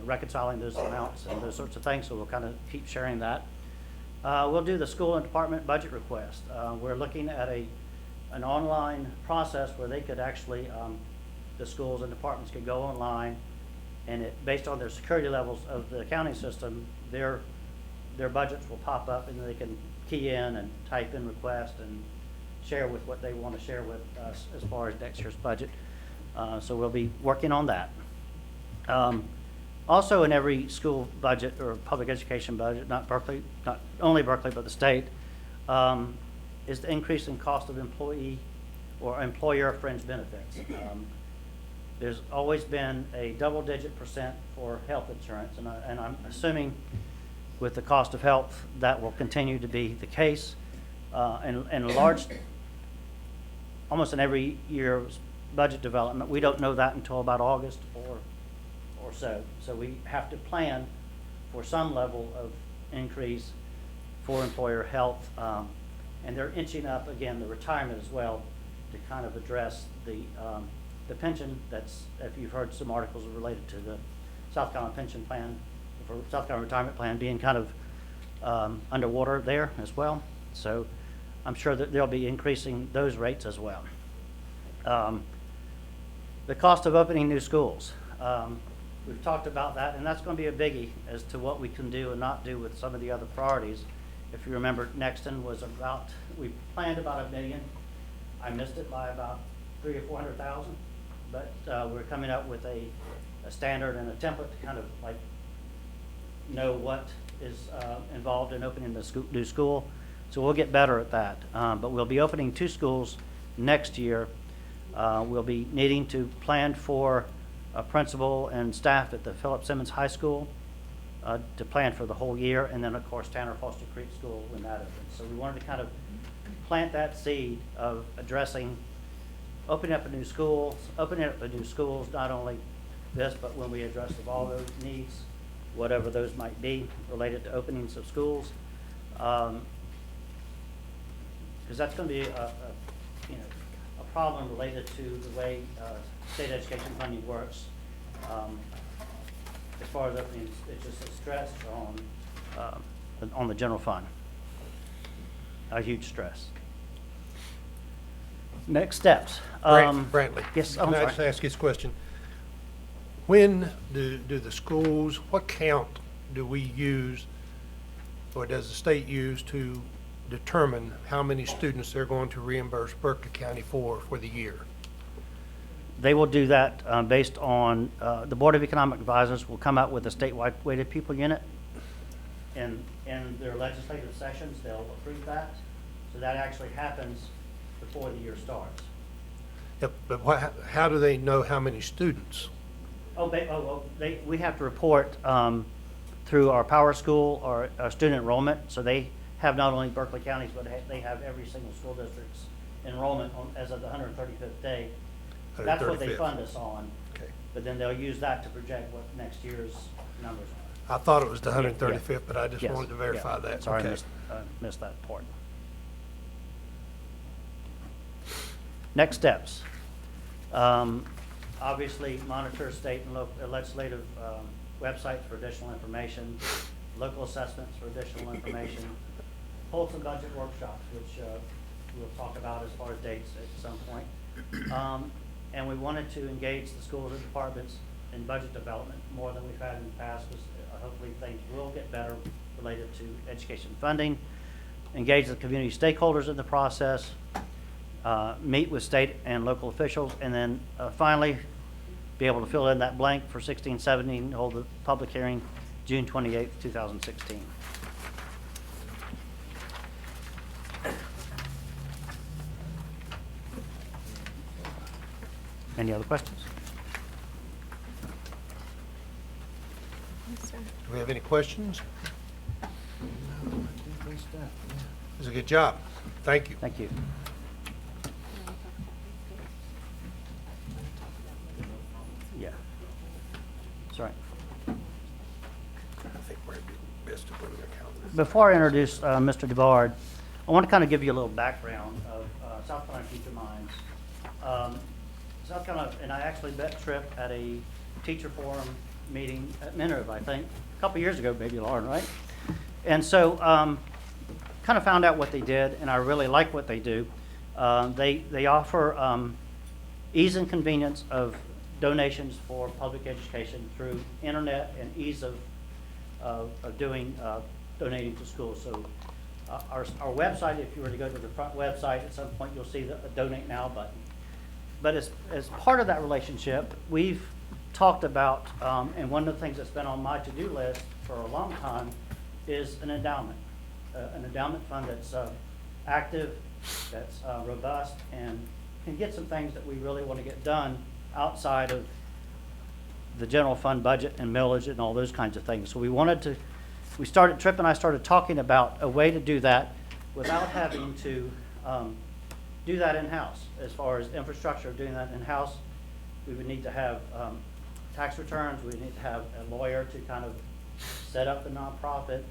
reconciling those amounts and those sorts of things. So we'll kind of keep sharing that. We'll do the school and department budget request. We're looking at an online process where they could actually, the schools and departments could go online, and based on their security levels of the accounting system, their budgets will pop up, and they can key in and type in request and share with what they want to share with us as far as next year's budget. So we'll be working on that. Also, in every school budget or public education budget, not only Berkeley, but the state, is the increase in cost of employee or employer fringe benefits. There's always been a double-digit % for health insurance, and I'm assuming with the cost of health that will continue to be the case. And almost in every year's budget development, we don't know that until about August or so. So we have to plan for some level of increase for employer health. And they're inching up, again, the retirement as well, to kind of address the pension that's, if you've heard some articles related to the South Carolina pension plan, for South Carolina retirement plan being kind of underwater there as well. So I'm sure that they'll be increasing those rates as well. The cost of opening new schools. We've talked about that, and that's going to be a biggie as to what we can do and not do with some of the other priorities. If you remember, Nexton was about, we planned about $1 million. I missed it by about 300,000 or 400,000, but we're coming up with a standard and a template to kind of like know what is involved in opening the new school. So we'll get better at that. But we'll be opening 2 schools next year. We'll be needing to plan for a principal and staff at the Philip Simmons High School to plan for the whole year, and then of course Tanner Foster Creek School when that opens. So we wanted to kind of plant that seed of addressing opening up new schools, not only this, but when we address of all those needs, whatever those might be related to openings of schools. Because that's going to be a problem related to the way state education funding works. As far as openings, it's just a stress on the general fund, a huge stress. Next steps. Brantley. Yes, Can I just ask you this question? When do the schools, what count do we use, or does the state use to determine how many students they're going to reimburse Berkeley County for the year? They will do that based on, the Board of Economic Advisors will come out with a statewide weighted pupil unit. And in their legislative sessions, they'll approve that. So that actually happens before the year starts. Yep, but how do they know how many students? We have to report through our Power School or student enrollment. So they have not only Berkeley counties, but they have every single school district's enrollment as of the 135th day. That's what they 135th. fund us on. Okay. But then they'll use that to project what next year's numbers are. I thought it was the Yeah, 135th, but I just Yes, wanted to verify yeah. that. Sorry, Okay. I missed that part. Next steps. Obviously, monitor state and local legislative websites for additional information, local assessments for additional information, hold some budget workshops, which we'll talk about as far as dates at some point. And we wanted to engage the schools and departments in budget development more than we've had in the past, because hopefully things will get better related to education funding, engage the community stakeholders in the process, meet with state and local officials, and then finally be able to fill in that blank for 16-17, hold the public hearing June 28th, 2016. Any other questions? Do we have any questions? It was a good job. Thank you. Thank you. Yeah. That's right. I think we're best to put in a calendar. Before I introduce Mr. DeBard, I want to kind of give you a little background of South Carolina Future Minds. South Carolina, and I actually met Tripp at a teacher forum meeting at Minerva, I think, a couple years ago, maybe Lauren, right? And so kind of found out what they did, and I really like what they do. They offer ease and convenience of donations for public education through internet and ease of doing donating to schools. So our website, if you were to go to the front website, at some point you'll see the Donate Now button. But as part of that relationship, we've talked about, and one of the things that's been on my to-do list for a long time is an endowment fund that's active, that's robust, and can get some things that we really want to get done outside of the general fund budget and millage and all those kinds of things. So Tripp and I started talking about a way to do that without having to do that in-house. As far as infrastructure of doing that in-house, we would need to have tax returns, we would need to have a lawyer to kind of set up the nonprofit,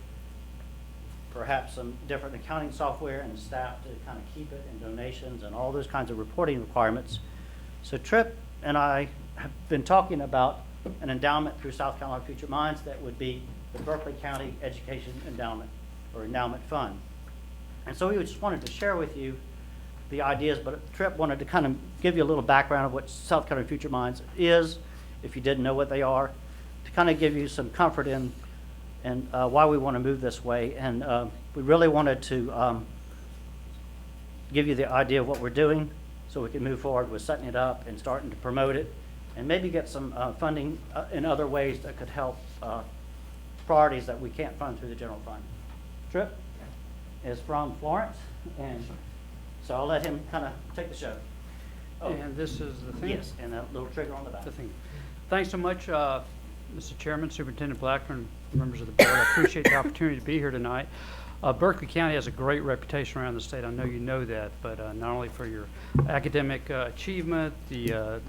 perhaps some different accounting software and staff to kind of keep it, and donations and all those kinds of reporting requirements. So Tripp and I have been talking about an endowment through South Carolina Future Minds that would be the Berkeley County Education Endowment or Endowment Fund. And so we just wanted to share with you the ideas, but Tripp wanted to kind of give you a little background of what South Carolina Future Minds is, if you didn't know what they are, to kind of give you some comfort in and why we want to move this way. And we really wanted to give you the idea of what we're doing so we can move forward with setting it up and starting to promote it, and maybe get some funding in other ways that could help priorities that we can't fund through the general fund. Tripp is from Florence, and so I'll let him kind of take the show. Oh, And this is the thing? yes, and that little trigger on the back. The thing. Thanks so much, Mr. Chairman, Superintendent Blackburn, members of the board. I appreciate the opportunity to be here tonight. Berkeley County has a great reputation around the state. I know you know that, but not only for your academic achievement, the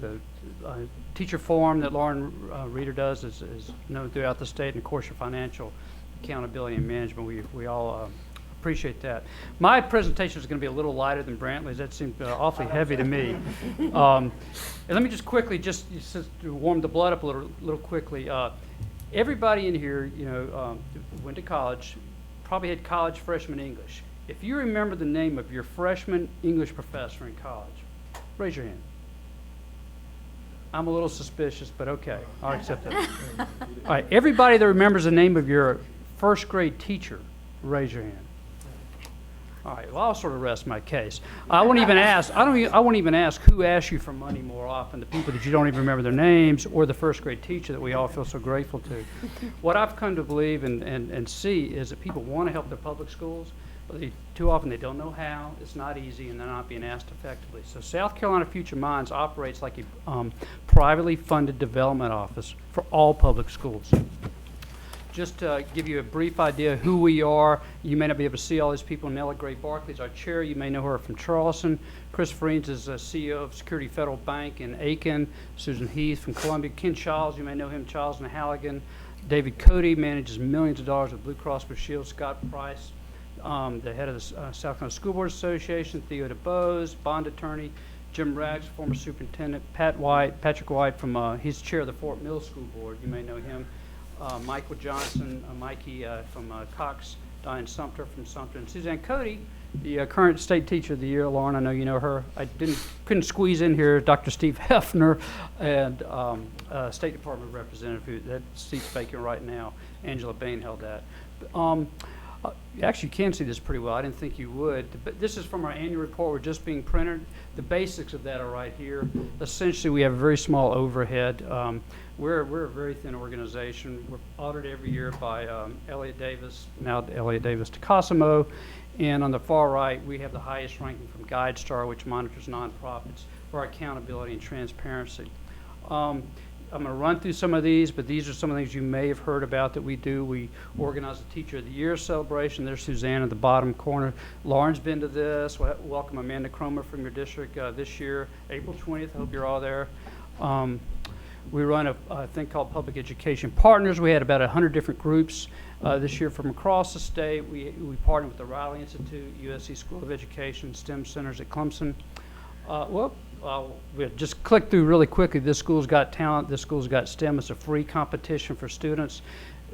teacher forum that Lauren Reeder does is known throughout the state, and of course your financial accountability and management. We all appreciate that. My presentation is going to be a little lighter than Brantley's. That seemed awfully heavy to me. And let me just quickly, just to warm the blood up a little quickly. Everybody in here, went to college, probably had college freshman English. If you remember the name of your freshman English professor in college, raise your hand. I'm a little suspicious, but okay, I'll accept that. All right, everybody that remembers the name of your first grade teacher, raise your hand. All right, well, I'll sort of rest my case. I won't even ask. I won't even ask who asked you for money more often, the people that you don't even remember their names, or the first grade teacher that we all feel so grateful to. What I've come to believe and see is that people want to help their public schools, but too often they don't know how. It's not easy, and they're not being asked effectively. So South Carolina Future Minds operates like a privately funded development office for all public schools. Just to give you a brief idea of who we are, you may not be able to see all these people. Nella Gray Barkley is our chair. You may know her from Charleston. Chris Freens is CEO of Security Federal Bank in Aiken. Susan Heath from Columbia. Ken Childs, you may know him, Childs and Halligan. David Cody manages millions of dollars with Blue Cross Blue Shield. Scott Price, the head of the South Carolina School Board Association. Theo DeBose, bond attorney. Jim Rags, former superintendent. Patrick White from, he's chair of the Fort Mill School Board. You may know him. Michael Johnson, Mikey from Cox, Diane Sumter from Sumter, and Suzanne Cody, the current state teacher of the year. Lauren, I know you know her. I couldn't squeeze in here Dr. Steve Hefner and State Department representative. That seat's vacant right now. Angela Bain held that. Actually, you can see this pretty well. I didn't think you would. But this is from our annual report. We're just being printed. The basics of that are right here. Essentially, we have a very small overhead. We're a very thin organization. We're audited every year by Elliott Davis, now Elliott Davis DeCosimo. And on the far right, we have the highest ranking from GuideStar, which monitors nonprofits for our accountability and transparency. I'm going to run through some of these, but these are some of the things you may have heard about that we do. We organize the Teacher of the Year celebration. There's Suzanne at the bottom corner. Lauren's been to this. Welcome Amanda Cromer from your district this year, April 20th. I hope you're all there. We run a thing called Public Education Partners. We had about 100 different groups this year from across the state. We partnered with the Riley Institute, USC School of Education, STEM Centers at Clemson. We'll just click through really quickly. This school's got talent. This school's got STEM. It's a free competition for students.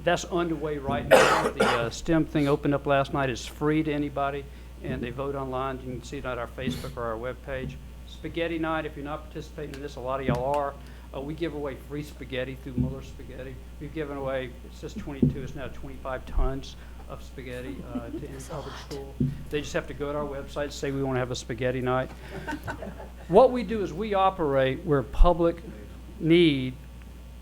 That's underway right now. The STEM thing opened up last night. It's free to anybody, and they vote online. You can see it on our Facebook or our webpage. Spaghetti night, if you're not participating in this, a lot of y'all are. We give away free spaghetti through Muller Spaghetti. We've given away, it says 22, it's now 25 tons of spaghetti to any public school. They just have to go to our website, say we want to have a spaghetti night. What we do is we operate where public need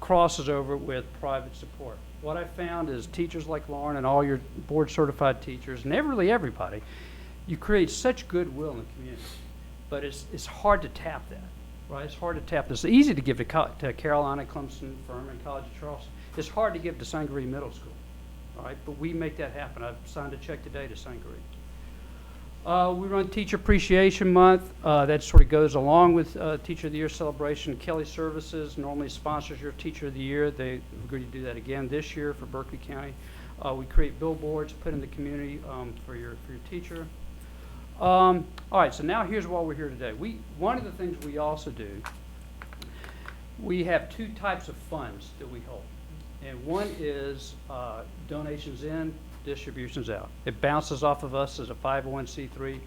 crosses over with private support. What I found is teachers like Lauren and all your board certified teachers, and really everybody, you create such goodwill in the community, but it's hard to tap that. Right, it's hard to tap this. It's easy to give to Carolina, Clemson, Furman, College of Charleston. It's hard to give to Sangaree Middle School. All right, but we make that happen. I've signed a check today to Sangaree. We run Teacher Appreciation Month. That sort of goes along with Teacher of the Year celebration. Kelly Services normally sponsors your Teacher of the Year. They agreed to do that again this year for Berkeley County. We create billboards put in the community for your teacher. All right, so now here's why we're here today. One of the things we also do, we have two types of funds that we hold. And one is donations in, distributions out. It bounces off of us as a 501c3,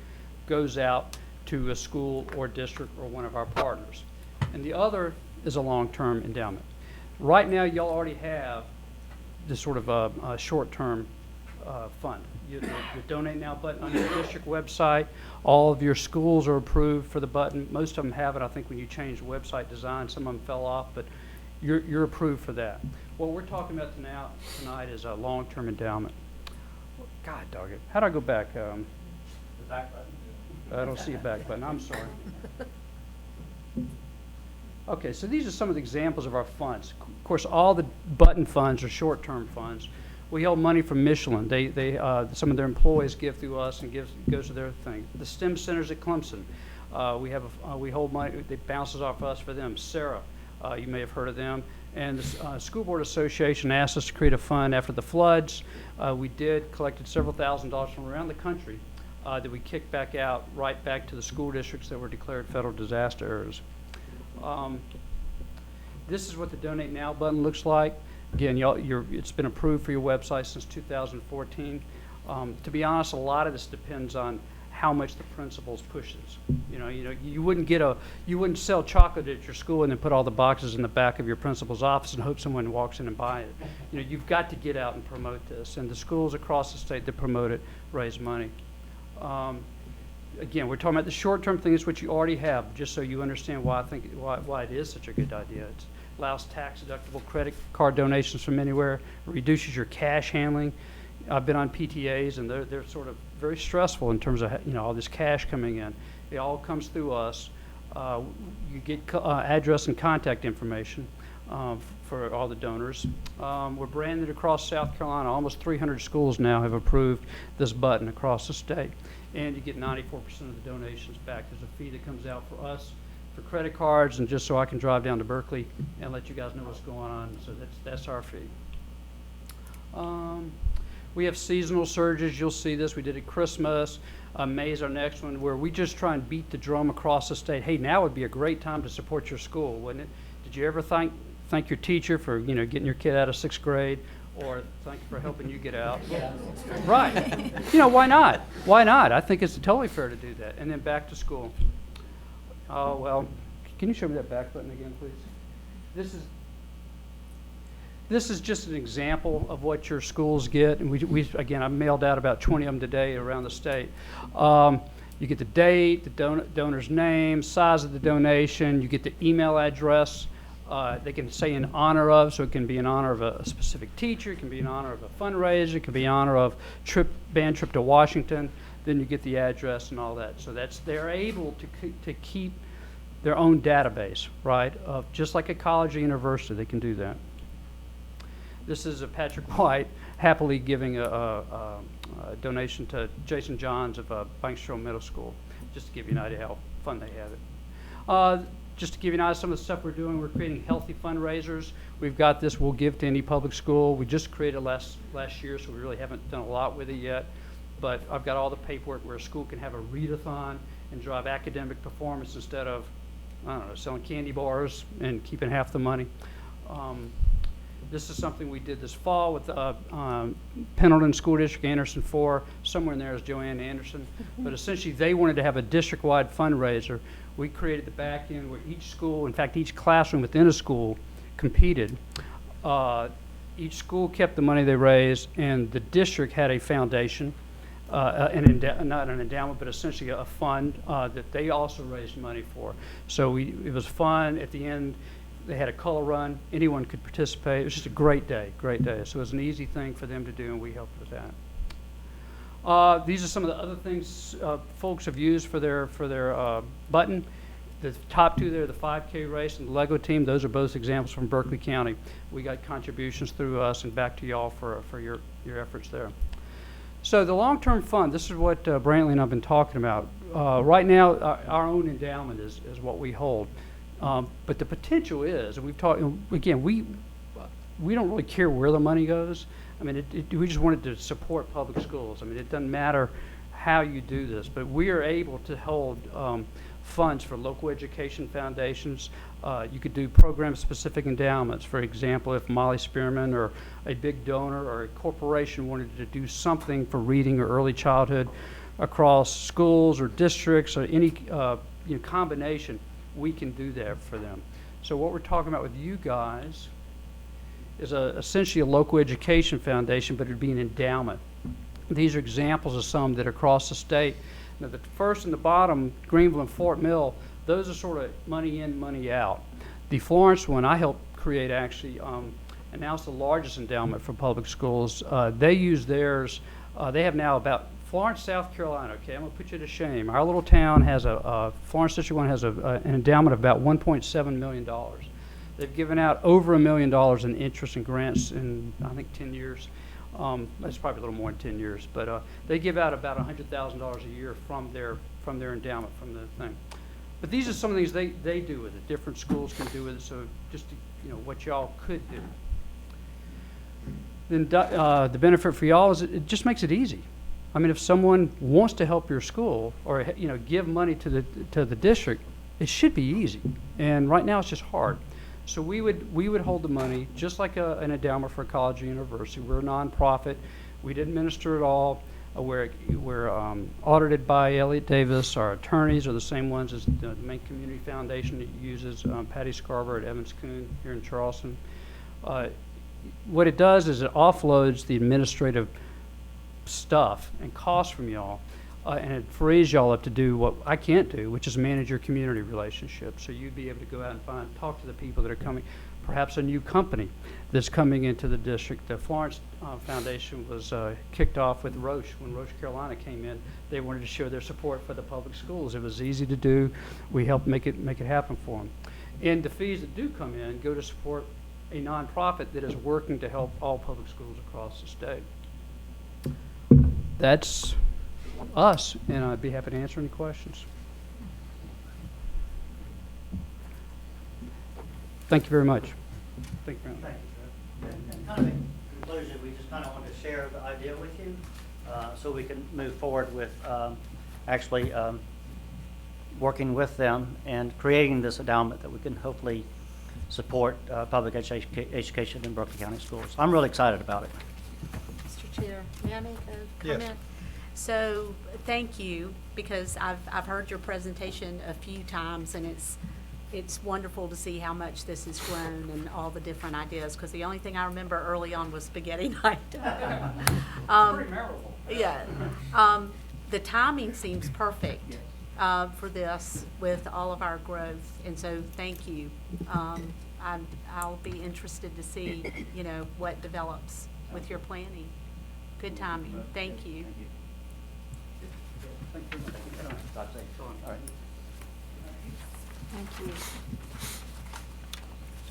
goes out to a school or district or one of our partners. And the other is a long-term endowment. Right now, y'all already have this sort of a short-term fund. The Donate Now button on your district website. All of your schools are approved for the button. Most of them have it. I think when you change the website design, some of them fell off, but you're approved for that. What we're talking about tonight is a long-term endowment. God dog it. How do I go back? The back button. I don't see a back button. I'm sorry. Okay, so these are some of the examples of our funds. Of course, all the button funds are short-term funds. We hold money from Michelin. Some of their employees give through us and goes to their thing. The STEM centers at Clemson, we hold money. It bounces off us for them. Sarah, you may have heard of them. And the School Board Association asked us to create a fund after the floods. We collected several $1,000s from around the country that we kicked back out right back to the school districts that were declared federal disaster areas. This is what the Donate Now button looks like. Again, it's been approved for your website since 2014. To be honest, a lot of this depends on how much the principals pushes. You wouldn't sell chocolate at your school and then put all the boxes in the back of your principal's office and hope someone walks in and buys it. You've got to get out and promote this, and the schools across the state that promote it raise money. Again, we're talking about the short-term thing. Is what you already have, just so you understand why it is such a good idea. It allows tax-deductible credit card donations from anywhere, reduces your cash handling. I've been on PTAs, and they're sort of very stressful in terms of all this cash coming in. It all comes through us. You get address and contact information. for all the donors. We're branded across South Carolina. Almost 300 schools now have approved this button across the state. And you get 94% of the donations back. There's a fee that comes out for us for credit cards, and just so I can drive down to Berkeley and let you guys know what's going on. So that's our fee. We have seasonal surges. You'll see this. We did at Christmas. May is our next one, where we just try and beat the drum across the state. Hey, now would be a great time to support your school, wouldn't it? Did you ever thank your teacher for getting your kid out of 6th grade, or thank you for helping you get out? Right. Why not? Why not? I think it's totally fair to do that. And then back to school. Oh well, can you show me that back button again, please? This is just an example of what your schools get, and we again, I mailed out about 20 of them today around the state. You get the date, the donor's name, size of the donation. You get the email address. They can say in honor of, so it can be in honor of a specific teacher. It can be in honor of a fundraiser. It can be in honor of band trip to Washington. Then you get the address and all that. So they're able to keep their own database, right? Just like a college or university, they can do that. This is a Patrick White happily giving a donation to Jason Johns of Bankstrom Middle School, just to give you an idea how fun they have it. Just to give you an idea of some of the stuff we're doing, we're creating healthy fundraisers. We've got this, We'll Give to Any Public School. We just created last year, so we really haven't done a lot with it yet. But I've got all the paperwork where a school can have a readathon and drive academic performance instead of, I don't know, selling candy bars and keeping half the money. This is something we did this fall with Pendleton School District, Anderson 4. Somewhere in there is Joanne Anderson. But essentially, they wanted to have a district-wide fundraiser. We created the back end where each school, in fact, each classroom within a school competed. Each school kept the money they raised, and the district had a foundation, not an endowment, but essentially a fund that they also raised money for. So it was fun. At the end, they had a color run. Anyone could participate. It was just a great day, great day. So it was an easy thing for them to do, and we helped with that. These are some of the other things folks have used for their button. The top two there, the 5K race and the Lego team, those are both examples from Berkeley County. We got contributions through us, and back to y'all for your efforts there. So the long-term fund, this is what Brantley and I have been talking about. Right now, our own endowment is what we hold. But the potential is, and we've talked, again, we don't really care where the money goes. I mean, we just wanted to support public schools. I mean, it doesn't matter how you do this, but we are able to hold funds for local education foundations. You could do program-specific endowments. For example, if Molly Spearman or a big donor or a corporation wanted to do something for reading or early childhood across schools or districts or any combination, we can do that for them. So what we're talking about with you guys is essentially a local education foundation, but it'd be an endowment. These are examples of some that are across the state. Now the first and the bottom, Greenville and Fort Mill, those are sort of money in, money out. The Florence one I helped create actually, and now it's the largest endowment for public schools. They use theirs, they have now about, Florence, South Carolina, okay, I'm gonna put you to shame. Our little town has Florence District 1 has an endowment of about $1.7 million. They've given out over $1 million in interest and grants in, I think, 10 years. That's probably a little more than 10 years, but they give out about $100,000 a year from their endowment, from the thing. But these are some of the things they do with it. Different schools can do with it, so just to, what y'all could do. Then the benefit for y'all is it just makes it easy. I mean, if someone wants to help your school or give money to the district, it should be easy. And right now it's just hard. So we would hold the money just like an endowment for a college or university. We're a nonprofit. We didn't minister at all. We're audited by Elliott Davis. Our attorneys are the same ones as the main community foundation that uses Patty Scarborough at Evans Coon here in Charleston. What it does is it offloads the administrative stuff and costs from y'all, and it frees y'all up to do what I can't do, which is manage your community relationships. So you'd be able to go out and talk to the people that are coming, perhaps a new company that's coming into the district. The Florence Foundation was kicked off with Roche. When Roche Carolina came in, they wanted to show their support for the public schools. It was easy to do. We helped make it happen for them. And the fees that do come in go to support a nonprofit that is working to help all public schools across the state. That's us, and I'd be happy to answer any questions. Thank you very much. Thank you very much. Thank you, sir. And kind of in conclusion, we just kind of wanted to share the idea with you so we can move forward with actually working with them and creating this endowment that we can hopefully support public education in Berkeley County schools. I'm really excited about it. Mr. Chair, may I make a Yes. comment? So, thank you, because I've heard your presentation a few times, and it's wonderful to see how much this has grown and all the different ideas, because the only thing I remember early on was spaghetti night. Pretty memorable. Yeah. The timing seems perfect for this with all of our growth, and so thank you. I'll be interested to see, what develops with your planning. Good timing. Thank you. All right. Thank you.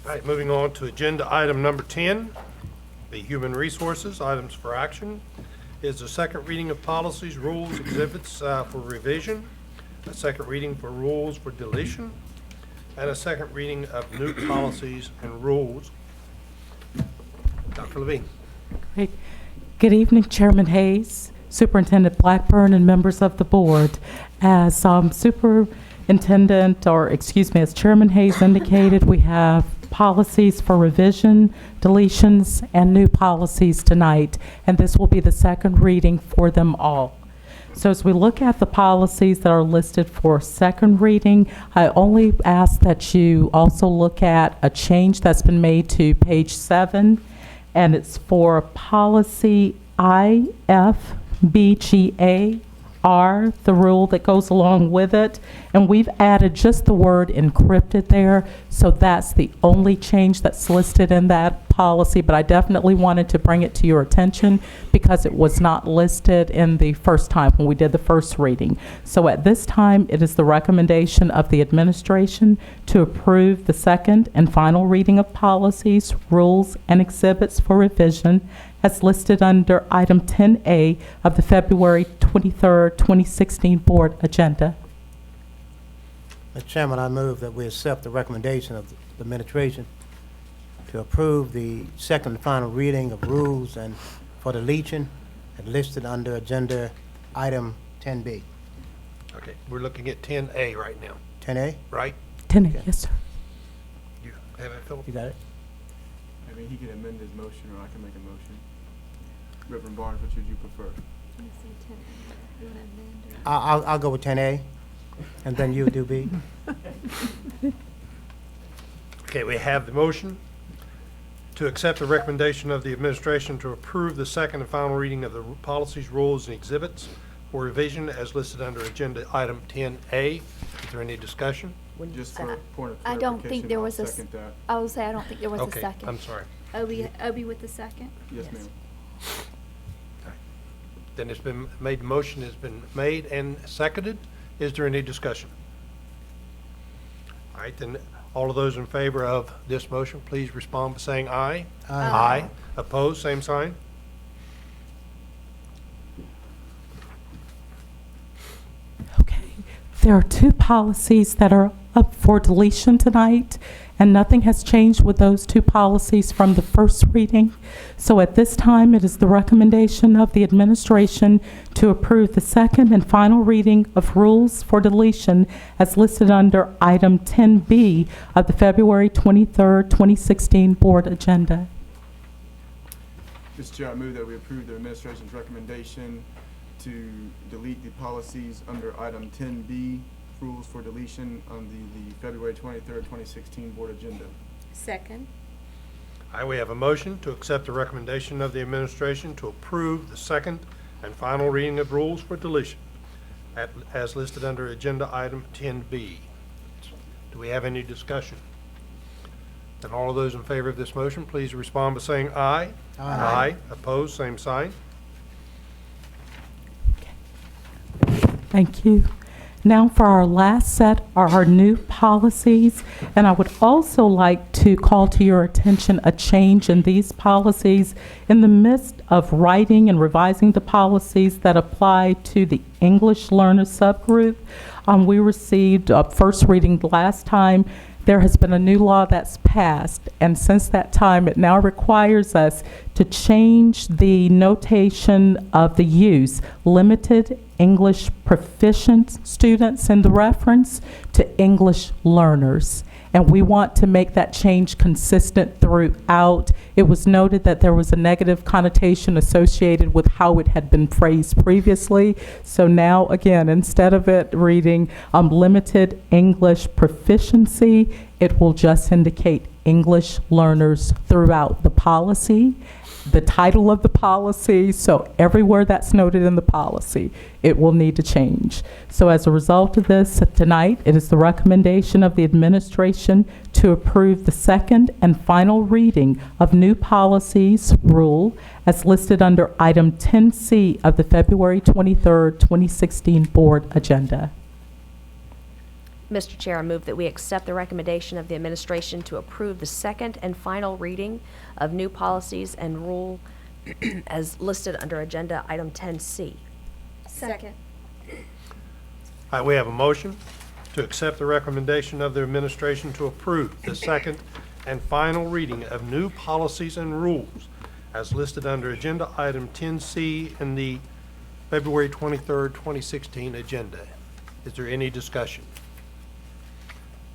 All right, moving on to agenda item number 10, the human resources, items for action, is the second reading of policies, rules, exhibits for revision, a second reading for rules for deletion, and a second reading of new policies and rules. Dr. Levine. Great. Good evening, Chairman Hayes, Superintendent Blackburn, and members of the board. As Superintendent, or excuse me, as Chairman Hayes indicated, we have policies for revision, deletions, and new policies tonight, and this will be the second reading for them all. So as we look at the policies that are listed for second reading, I only ask that you also look at a change that's been made to page 7, and it's for policy IFBGA. The rule that goes along with it, and we've added just the word encrypted there, so that's the only change that's listed in that policy, but I definitely wanted to bring it to your attention because it was not listed in the first time when we did the first reading. So at this time, it is the recommendation of the administration to approve the second and final reading of policies, rules, and exhibits for revision as listed under item 10A of the February 23rd, 2016 board agenda. Mr. Chairman, I move that we accept the recommendation of the administration to approve the second and final reading of rules and for deletion as listed under agenda item 10B. Okay, we're looking at 10A right now, 10A? right? 10A, Okay. yes, sir. You have it, Philip? You got it? I mean, he can amend his motion, or I can make a motion. Reverend Barnes, which would you prefer? I'll go with 10A, and then you do B. Okay, we have the motion to accept the recommendation of the administration to approve the second and final reading of the policies, rules, and exhibits for revision as listed under agenda item 10A. Is there any discussion? Just for point of I don't think there was a, second that. I will say I don't think there was a Okay, second. I'm sorry. Obi with the second? Yes, ma'am. Then it's been made, the motion has been made and seconded. Is there any discussion? All right, then all of those in favor of this motion, please respond by saying aye. Aye. Aye. Opposed, same sign. Okay. There are two policies that are up for deletion tonight, and nothing has changed with those two policies from the first reading. So at this time, it is the recommendation of the administration to approve the second and final reading of rules for deletion as listed under item 10B of the February 23rd, 2016 board agenda. Mr. Chair, I move that we approve the administration's recommendation to delete the policies under item 10B, rules for deletion, on the February 23rd, 2016 board agenda. Second. All right, we have a motion to accept the recommendation of the administration to approve the second and final reading of rules for deletion as listed under agenda item 10B. Do we have any discussion? Then all of those in favor of this motion, please respond by saying aye. Aye. Opposed, same sign. Thank you. Now for our last set are our new policies, and I would also like to call to your attention a change in these policies. In the midst of writing and revising the policies that apply to the English learner subgroup, we received a first reading last time. There has been a new law that's passed, and since that time, it now requires us to change the notation of the use, limited English proficient students in the reference, to English learners. And we want to make that change consistent throughout. It was noted that there was a negative connotation associated with how it had been phrased previously. So now, again, instead of it reading limited English proficiency, it will just indicate English learners throughout the policy, the title of the policy. So everywhere that's noted in the policy, it will need to change. So as a result of this, tonight, it is the recommendation of the administration to approve the second and final reading of new policies rule as listed under item 10C of the February 23rd, 2016 board agenda. Mr. Chair, I move that we accept the recommendation of the administration to approve the second and final reading of new policies and rule as listed under agenda item 10C. Second. All right, we have a motion to accept the recommendation of the administration to approve the second and final reading of new policies and rules as listed under agenda item 10C in the February 23rd, 2016 agenda. Is there any discussion?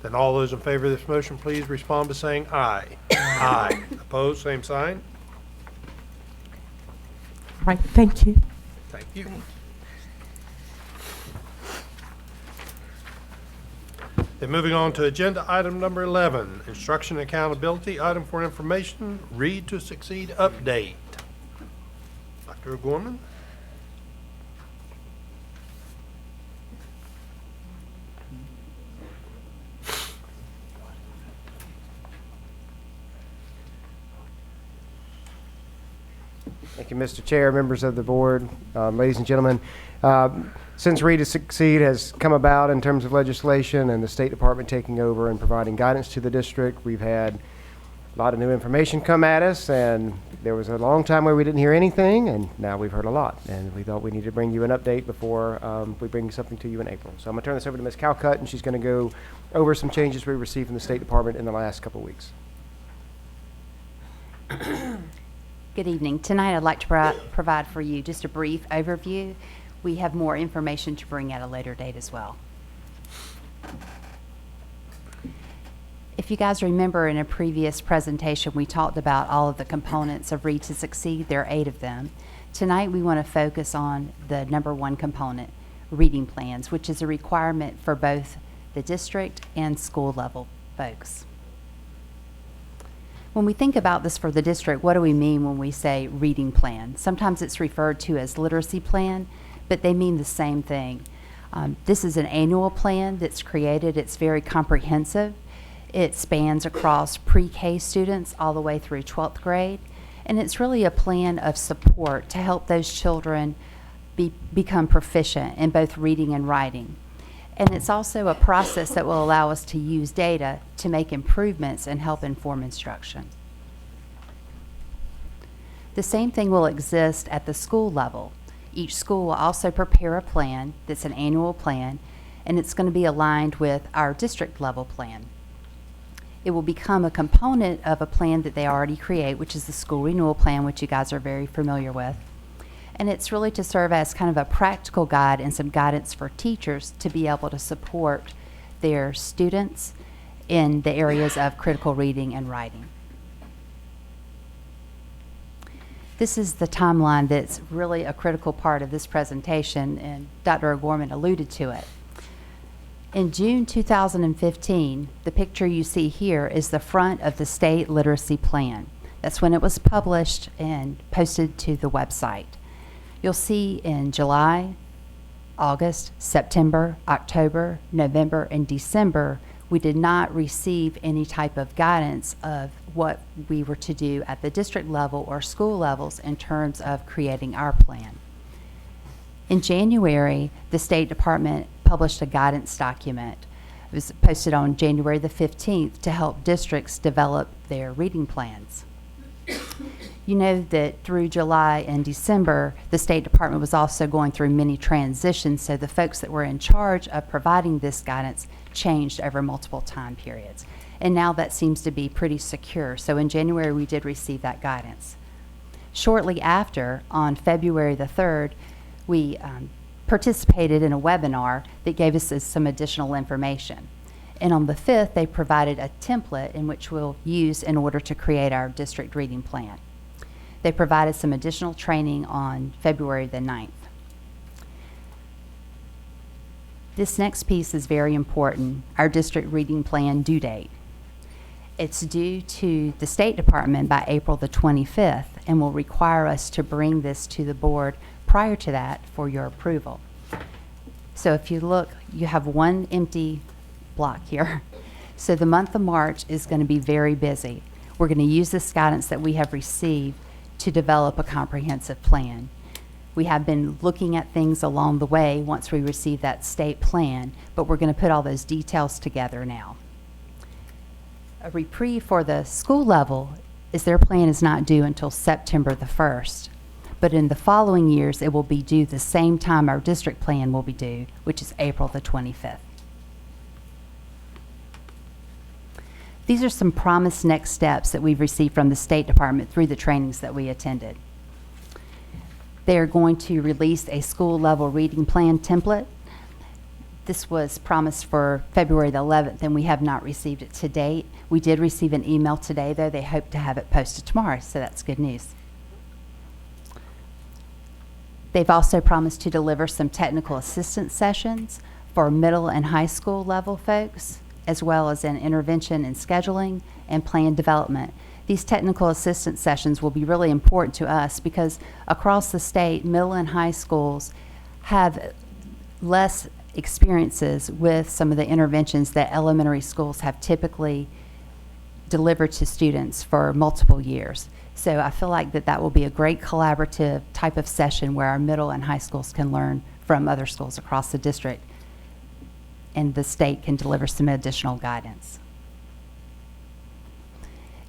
Then all those in favor of this motion, please respond by saying aye. Aye. Opposed, same sign. All right, thank you. Thank you. Then moving on to agenda item number 11, instruction and accountability, item for information, Read to Succeed update. Dr. O'Gorman? Thank you, Mr. Chair, members of the board, ladies and gentlemen. Since Read to Succeed has come about in terms of legislation and the State Department taking over and providing guidance to the district, we've had a lot of new information come at us, and there was a long time where we didn't hear anything, and now we've heard a lot. And we thought we needed to bring you an update before we bring something to you in April. So I'm going to turn this over to Ms. Calcutt, and she's going to go over some changes we received from the State Department in the last couple of weeks. Good evening. Tonight I'd like to provide for you just a brief overview. We have more information to bring at a later date as well. If you guys remember in a previous presentation, we talked about all of the components of Read to Succeed. There are 8 of them. Tonight we want to focus on the number 1 component, reading plans, which is a requirement for both the district and school level folks. When we think about this for the district, what do we mean when we say reading plan? Sometimes it's referred to as literacy plan, but they mean the same thing. This is an annual plan that's created. It's very comprehensive. It spans across pre-K students all the way through 12th grade, and it's really a plan of support to help those children become proficient in both reading and writing. And it's also a process that will allow us to use data to make improvements and help inform instruction. The same thing will exist at the school level. Each school will also prepare a plan that's an annual plan, and it's going to be aligned with our district level plan. It will become a component of a plan that they already create, which is the school renewal plan, which you guys are very familiar with. And it's really to serve as kind of a practical guide and some guidance for teachers to be able to support their students in the areas of critical reading and writing. This is the timeline that's really a critical part of this presentation, and Dr. O'Gorman alluded to it. In June 2015, the picture you see here is the front of the state literacy plan. That's when it was published and posted to the website. You'll see in July, August, September, October, November, and December, we did not receive any type of guidance of what we were to do at the district level or school levels in terms of creating our plan. In January, the State Department published a guidance document. It was posted on January the 15th to help districts develop their reading plans. You know that through July and December, the State Department was also going through many transitions, so the folks that were in charge of providing this guidance changed over multiple time periods. And now that seems to be pretty secure. So in January, we did receive that guidance. Shortly after, on February the 3rd, we participated in a webinar that gave us some additional information. And on the 5th, they provided a template in which we'll use in order to create our district reading plan. They provided some additional training on February the 9th. This next piece is very important, our district reading plan due date. It's due to the State Department by April the 25th and will require us to bring this to the board prior to that for your approval. So if you look, you have one empty block here. So the month of March is going to be very busy. We're going to use this guidance that we have received to develop a comprehensive plan. We have been looking at things along the way once we receive that state plan, but we're going to put all those details together now. A reprieve for the school level is their plan is not due until September the 1st. But in the following years, it will be due the same time our district plan will be due, which is April the 25th. These are some promised next steps that we've received from the State Department through the trainings that we attended. They are going to release a school level reading plan template. This was promised for February the 11th, and we have not received it to date. We did receive an email today, though. They hope to have it posted tomorrow, so that's good news. They've also promised to deliver some technical assistance sessions for middle and high school level folks, as well as in intervention and scheduling and plan development. These technical assistance sessions will be really important to us because across the state, middle and high schools have less experiences with some of the interventions that elementary schools have typically delivered to students for multiple years. So I feel like that will be a great collaborative type of session where our middle and high schools can learn from other schools across the district, and the state can deliver some additional guidance.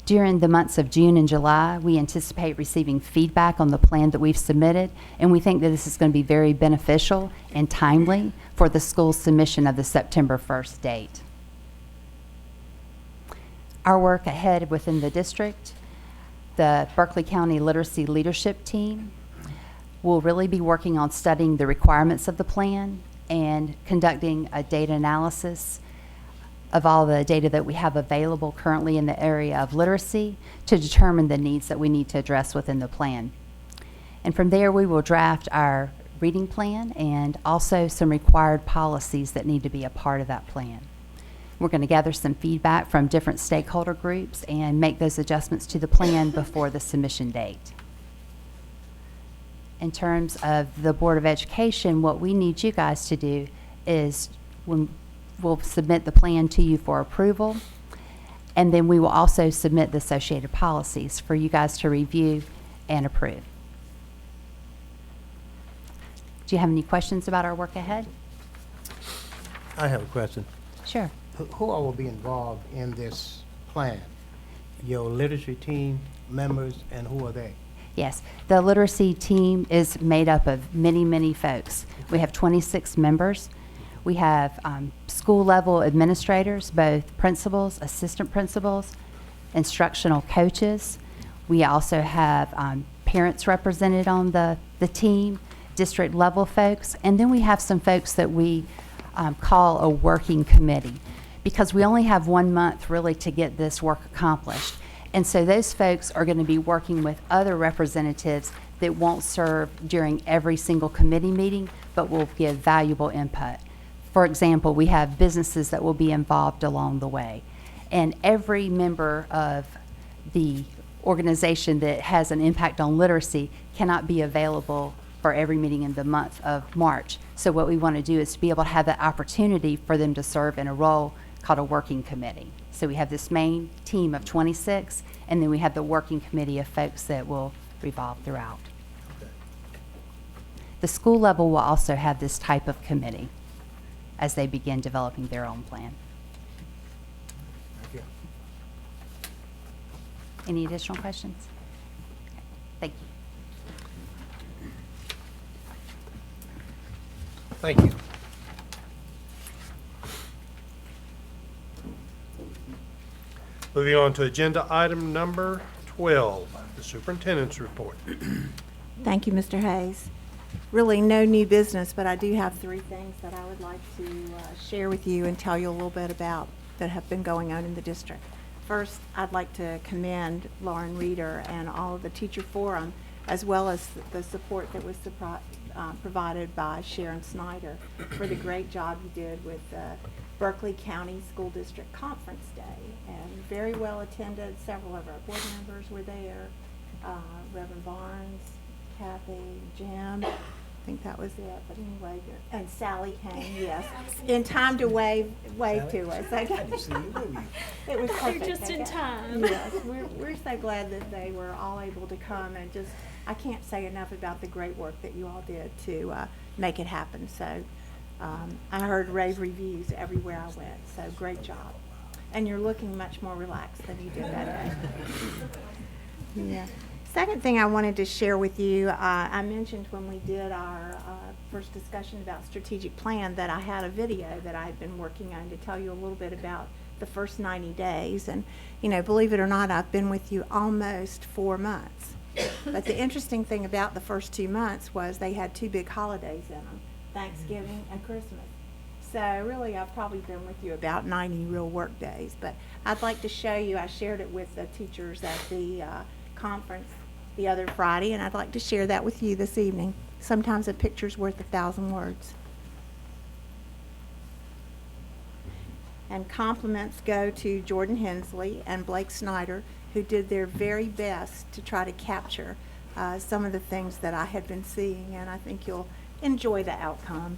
During the months of June and July, we anticipate receiving feedback on the plan that we've submitted, and we think that this is going to be very beneficial and timely for the school's submission of the September 1st date. Our work ahead within the district, the Berkeley County Literacy Leadership Team will really be working on studying the requirements of the plan and conducting a data analysis of all the data that we have available currently in the area of literacy to determine the needs that we need to address within the plan. And from there, we will draft our reading plan and also some required policies that need to be a part of that plan. We're going to gather some feedback from different stakeholder groups and make those adjustments to the plan before the submission date. In terms of the Board of Education, what we need you guys to do is we'll submit the plan to you for approval, and then we will also submit the associated policies for you guys to review and approve. Do you have any questions about our work ahead? I have a question. Sure. Who all will be involved in this plan? Your literacy team members, and who are they? Yes, the literacy team is made up of many, many folks. We have 26 members. We have school level administrators, both principals, assistant principals, instructional coaches. We also have parents represented on the team, district level folks, and then we have some folks that we call a working committee, because we only have 1 month really to get this work accomplished. And so those folks are going to be working with other representatives that won't serve during every single committee meeting, but will give valuable input. For example, we have businesses that will be involved along the way. And every member of the organization that has an impact on literacy cannot be available for every meeting in the month of March. So what we want to do is to be able to have that opportunity for them to serve in a role called a working committee. So we have this main team of 26, and then we have the working committee of folks that will revolve throughout. Okay. The school level will also have this type of committee as they begin developing their own plan. Thank you. Any additional questions? Okay, thank you. Thank you. Moving on to agenda item number 12, the superintendent's report. Thank you, Mr. Hayes. Really no new business, but I do have 3 things that I would like to share with you and tell you a little bit about that have been going on in the district. First, I'd like to commend Lauren Reeder and all of the teacher forum, as well as the support that was provided by Sharon Snyder for the great job you did with the Berkeley County School District Conference Day, and very well attended. Several of our board members were there, Reverend Barnes, Kathy, Jim, I think that was it, but anyway, and Sally came, yes, in time to wave to us. I didn't see you, were you? It was perfect. You're just in time. Yes, we're so glad that they were all able to come, and just, I can't say enough about the great work that you all did to make it happen. So I heard rave reviews everywhere I went, so great job. And you're looking much more relaxed than you did that day. Yeah. Second thing I wanted to share with you, I mentioned when we did our first discussion about strategic plan that I had a video that I had been working on to tell you a little bit about the first 90 days. And, you know, believe it or not, I've been with you almost 4 months. But the interesting thing about the first 2 months was they had 2 big holidays in them, Thanksgiving and Christmas. So really, I've probably been with you about 90 real work days. But I'd like to show you, I shared it with the teachers at the conference the other Friday, and I'd like to share that with you this evening. Sometimes a picture's worth 1,000 words. And compliments go to Jordan Hensley and Blake Snyder, who did their very best to try to capture some of the things that I had been seeing, and I think you'll enjoy the outcome.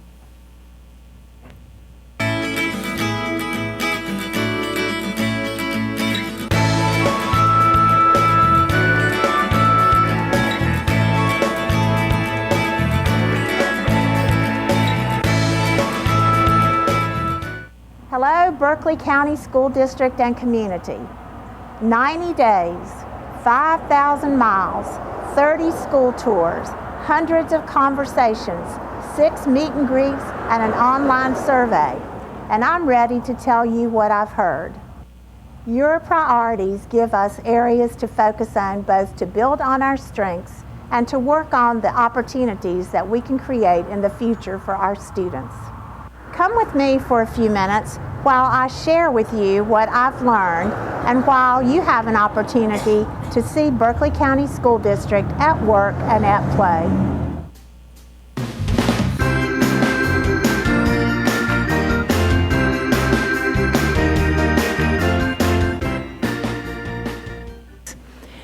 Hello, Berkeley County School District and community. 90 days, 5,000 miles, 30 school tours, hundreds of conversations, 6 meet and greets, and an online survey. And I'm ready to tell you what I've heard. Your priorities give us areas to focus on, both to build on our strengths and to work on the opportunities that we can create in the future for our students. Come with me for a few minutes while I share with you what I've learned, and while you have an opportunity to see Berkeley County School District at work and at play.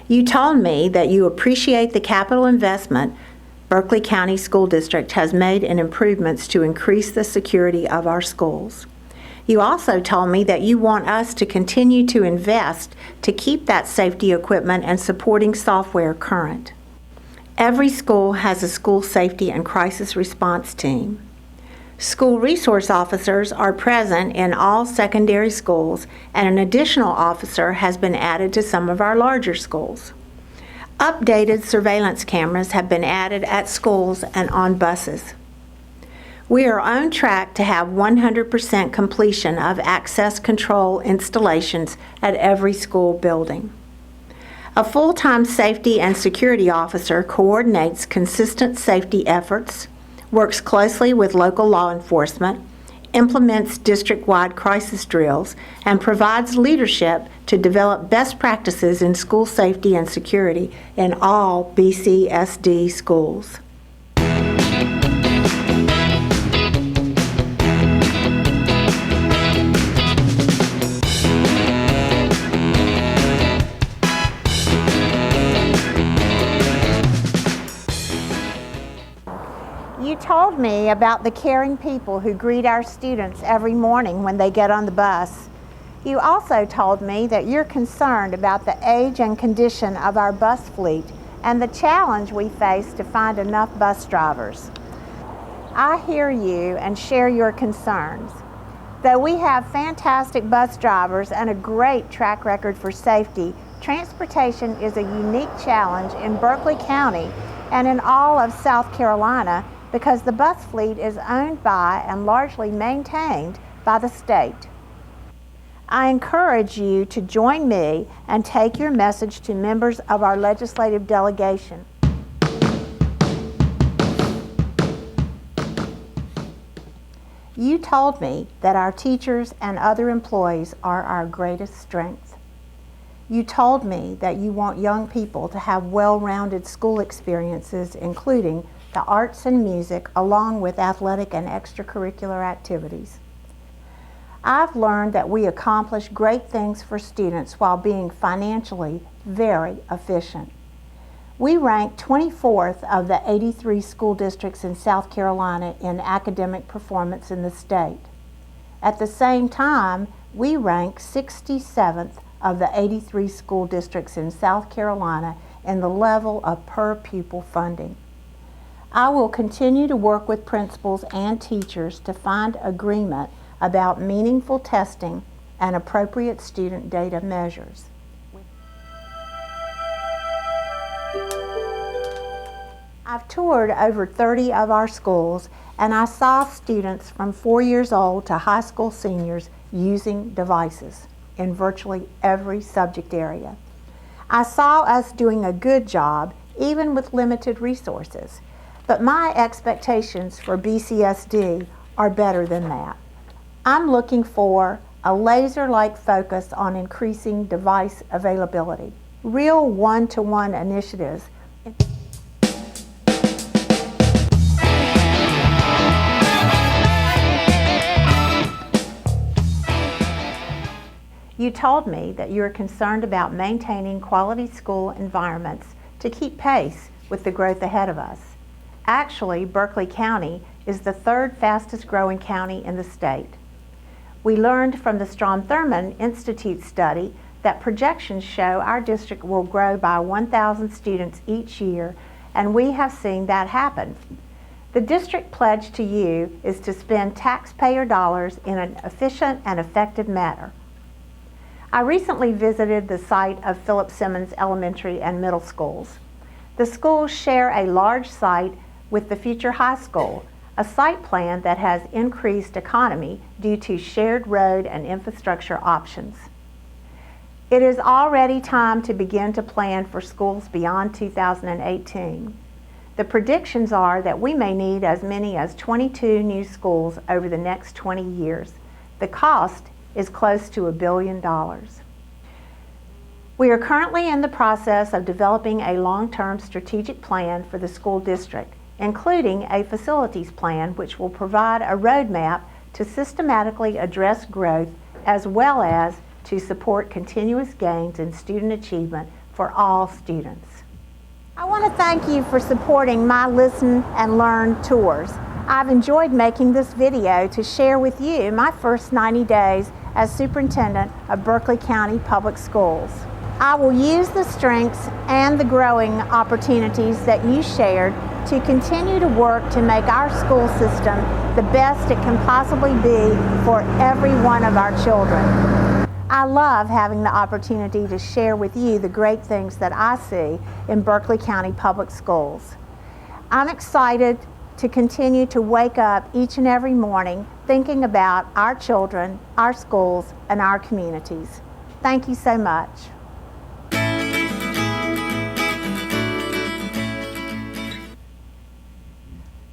You told me that you appreciate the capital investment Berkeley County School District has made in improvements to increase the security of our schools. You also told me that you want us to continue to invest to keep that safety equipment and supporting software current. Every school has a school safety and crisis response team. School resource officers are present in all secondary schools, and an additional officer has been added to some of our larger schools. Updated surveillance cameras have been added at schools and on buses. We are on track to have 100% completion of access control installations at every school building. A full-time safety and security officer coordinates consistent safety efforts, works closely with local law enforcement, implements district-wide crisis drills, and provides leadership to develop best practices in school safety and security in all BCSD schools. You told me about the caring people who greet our students every morning when they get on the bus. You also told me that you're concerned about the age and condition of our bus fleet and the challenge we face to find enough bus drivers. I hear you and share your concerns. Though we have fantastic bus drivers and a great track record for safety, transportation is a unique challenge in Berkeley County and in all of South Carolina because the bus fleet is owned by and largely maintained by the state. I encourage you to join me and take your message to members of our legislative delegation. You told me that our teachers and other employees are our greatest strength. You told me that you want young people to have well-rounded school experiences, including the arts and music, along with athletic and extracurricular activities. I've learned that we accomplish great things for students while being financially very efficient. We rank 24th of the 83 school districts in South Carolina in academic performance in the state. At the same time, we rank 67th of the 83 school districts in South Carolina in the level of per pupil funding. I will continue to work with principals and teachers to find agreement about meaningful testing and appropriate student data measures. I've toured over 30 of our schools, and I saw students from 4 years old to high school seniors using devices in virtually every subject area. I saw us doing a good job, even with limited resources, but my expectations for BCSD are better than that. I'm looking for a laser-like focus on increasing device availability, real one-to-one initiatives. You told me that you are concerned about maintaining quality school environments to keep pace with the growth ahead of us. Actually, Berkeley County is the third fastest growing county in the state. We learned from the Strom Institute study that projections show our district will grow by 1,000 students each year, and we have seen that happen. The district pledge to you is to spend taxpayer dollars in an efficient and effective manner. I recently visited the site of Philip Simmons Elementary and Middle Schools. The schools share a large site with the future high school, a site plan that has increased economy due to shared road and infrastructure options. It is already time to begin to plan for schools beyond 2018. The predictions are that we may need as many as 22 new schools over the next 20 years. The cost is close to $1 billion. We are currently in the process of developing a long-term strategic plan for the school district, including a facilities plan which will provide a roadmap to systematically address growth as well as to support continuous gains in student achievement for all students. I want to thank you for supporting my Listen and Learn tours. I've enjoyed making this video to share with you my first 90 days as superintendent of Berkeley County Public Schools. I will use the strengths and the growing opportunities that you shared to continue to work to make our school system the best it can possibly be for every one of our children. I love having the opportunity to share with you the great things that I see in Berkeley County Public Schools. I'm excited to continue to wake up each and every morning thinking about our children, our schools, and our communities. Thank you so much.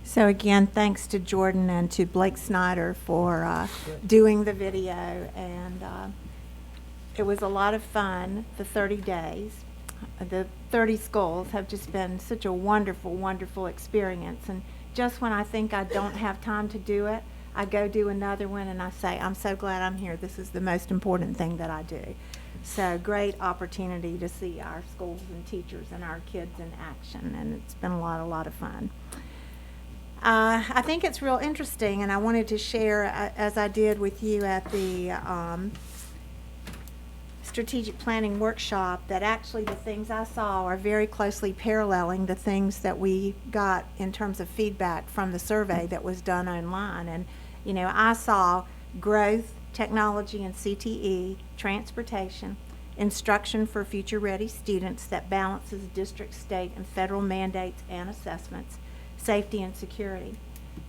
So again, thanks to Jordan and to Blake Snyder for doing the video, and it was a lot of fun, the 30 days. The 30 schools have just been such a wonderful, wonderful experience, and just when I think I don't have time to do it, I go do another one and I say, I'm so glad I'm here. This is the most important thing that I do. So great opportunity to see our schools and teachers and our kids in action, and it's been a lot of fun. I think it's real interesting, and I wanted to share, as I did with you at the strategic planning workshop that actually the things I saw are very closely paralleling the things that we got in terms of feedback from the survey that was done online. And, you know, I saw growth, technology and CTE, transportation, instruction for future-ready students that balances district, state, and federal mandates and assessments, safety and security.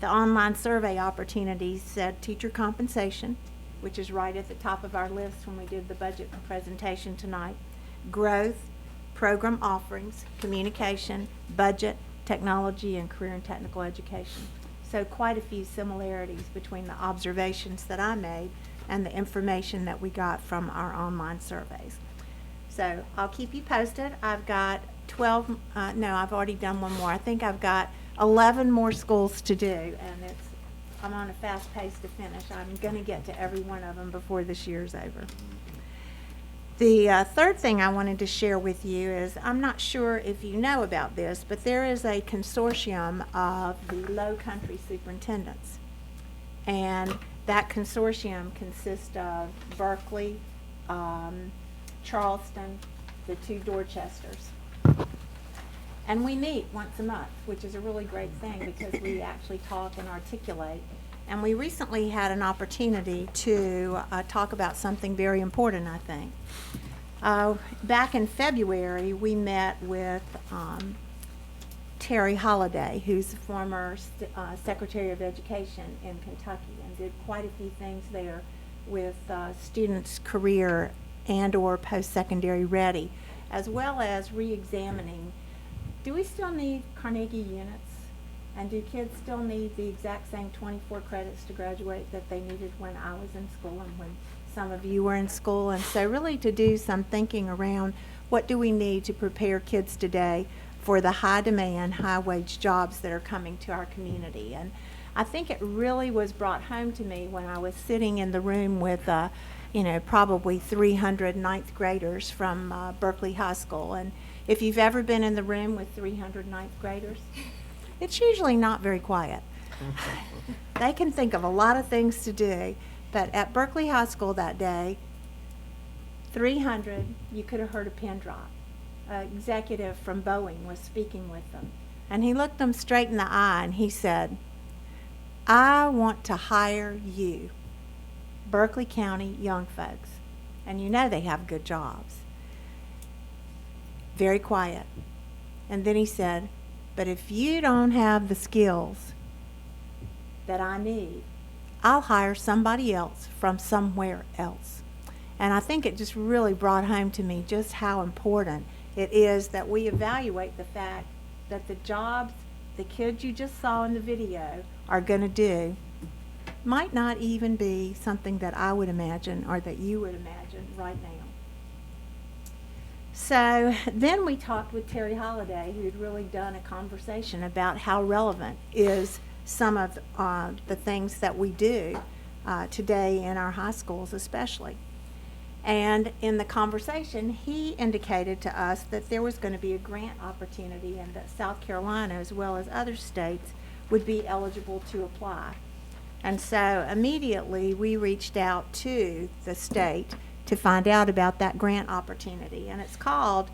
The online survey opportunities said teacher compensation, which is right at the top of our list when we did the budget presentation tonight, growth, program offerings, communication, budget, technology, and career and technical education. So quite a few similarities between the observations that I made and the information that we got from our online surveys. So I'll keep you posted. I've got 12, no, I've already done one more. I think I've got 11 more schools to do, and I'm on a fast pace to finish. I'm going to get to every one of them before this year's over. The third thing I wanted to share with you is, I'm not sure if you know about this, but there is a consortium of the Low Country superintendents. And that consortium consists of Berkeley, Charleston, the 2 Dorchesters. And we meet once a month, which is a really great thing because we actually talk and articulate. And we recently had an opportunity to talk about something very important, I think. Back in February, we met with Terry Holliday, who's the former Secretary of Education in Kentucky, and did quite a few things there with students' career and or post-secondary ready, as well as re-examining, do we still need Carnegie units? And do kids still need the exact same 24 credits to graduate that they needed when I was in school and when some of you were in school? And so really to do some thinking around what do we need to prepare kids today for the high demand, high wage jobs that are coming to our community. And I think it really was brought home to me when I was sitting in the room with you know, probably 300 ninth graders from Berkeley High School. And if you've ever been in the room with 300 ninth graders, it's usually not very quiet. They can think of a lot of things to do, but at Berkeley High School that day, 300, you could have heard a pin drop. An executive from Boeing was speaking with them, and he looked them straight in the eye and he said, I want to hire you, Berkeley County young folks, and you know they have good jobs. Very quiet. And then he said, but if you don't have the skills that I need, I'll hire somebody else from somewhere else. And I think it just really brought home to me just how important it is that we evaluate the fact that the jobs the kids you just saw in the video are going to do might not even be something that I would imagine or that you would imagine right now. So then we talked with Terry Holliday, who had really done a conversation about how relevant is some of the things that we do today in our high schools especially. And in the conversation, he indicated to us that there was going to be a grant opportunity and that South Carolina, as well as other states, would be eligible to apply. And so immediately we reached out to the state to find out about that grant opportunity. And it's called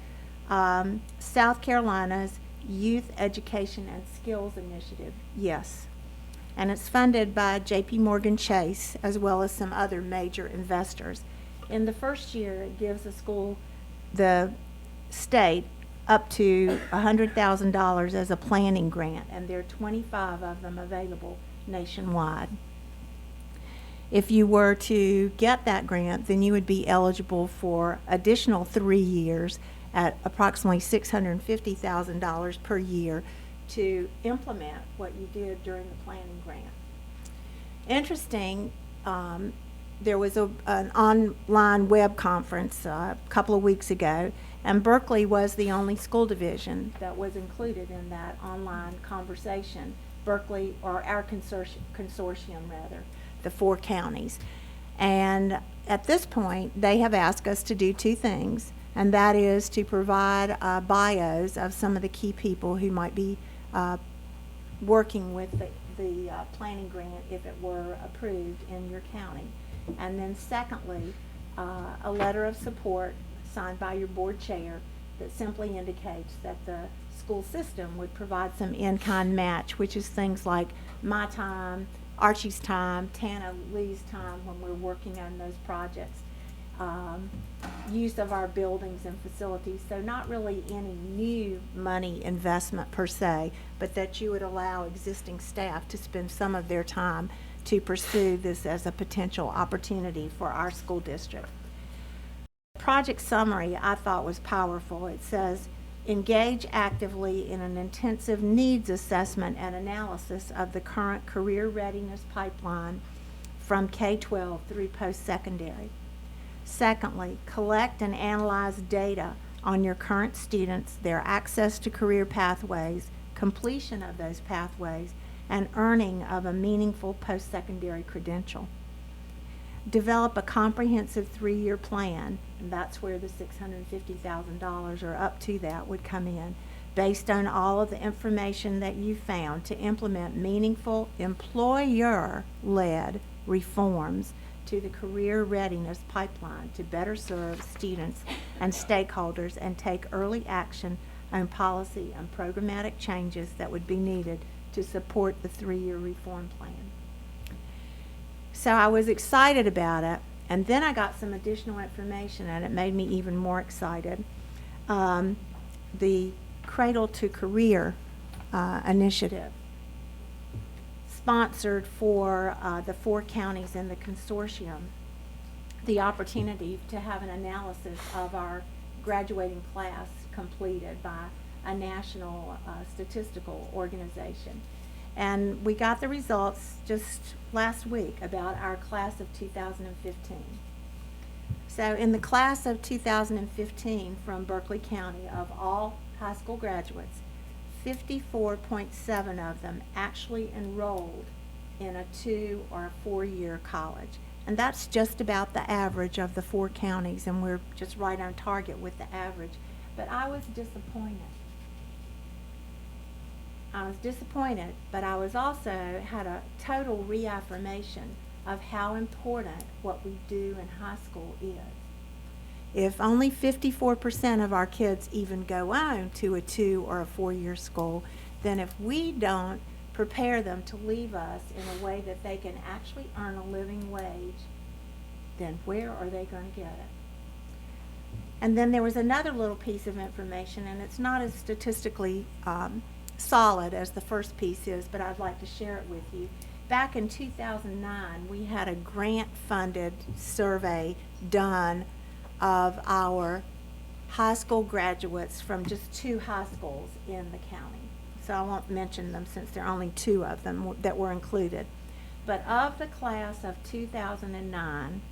South Carolina's Youth Education and Skills Initiative, YES. And it's funded by J.P. Morgan Chase as well as some other major investors. In the first year, it gives the state up to $100,000 as a planning grant, and there are 25 of them available nationwide. If you were to get that grant, then you would be eligible for additional 3 years at approximately $650,000 per year to implement what you did during the planning grant. Interesting, there was an online web conference a couple of weeks ago, and Berkeley was the only school division that was included in that online conversation. Berkeley, or our consortium rather, the 4 counties. And at this point, they have asked us to do 2 things, and that is to provide bios of some of the key people who might be working with the planning grant if it were approved in your county. And then secondly, a letter of support signed by your board chair that simply indicates that the school system would provide some in-kind match, which is things like my time, Archie's time, Tana Lee's time when we're working on those projects, use of our buildings and facilities. So not really any new money investment per se, but that you would allow existing staff to spend some of their time to pursue this as a potential opportunity for our school district. Project summary I thought was powerful. It says, engage actively in an intensive needs assessment and analysis of the current career readiness pipeline from K-12 through post-secondary. Secondly, collect and analyze data on your current students, their access to career pathways, completion of those pathways, and earning of a meaningful post-secondary credential. Develop a comprehensive 3-year plan, and that's where the $650,000 or up to that would come in, based on all of the information that you found to implement meaningful employer-led reforms to the career readiness pipeline to better serve students and stakeholders and take early action on policy and programmatic changes that would be needed to support the 3-year reform plan. So I was excited about it, and then I got some additional information and it made me even more excited. The Cradle to Career initiative, sponsored for the 4 counties in the consortium, the opportunity to have an analysis of our graduating class completed by a national statistical organization. And we got the results just last week about our class of 2015. So in the class of 2015 from Berkeley County, of all high school graduates, 54.7 of them actually enrolled in a 2 or a 4-year college. And that's just about the average of the 4 counties, and we're just right on target with the average. But I was disappointed. But I was also had a total reaffirmation of how important what we do in high school is. If only 54% of our kids even go on to a 2 or a 4-year school, then if we don't prepare them to leave us in a way that they can actually earn a living wage, then where are they going to get it? And then there was another little piece of information, and it's not as statistically solid as the first piece is, but I'd like to share it with you. Back in 2009, we had a grant-funded survey done of our high school graduates from just 2 high schools in the county. So I won't mention them since there are only 2 of them that were included. But of the class of 2009,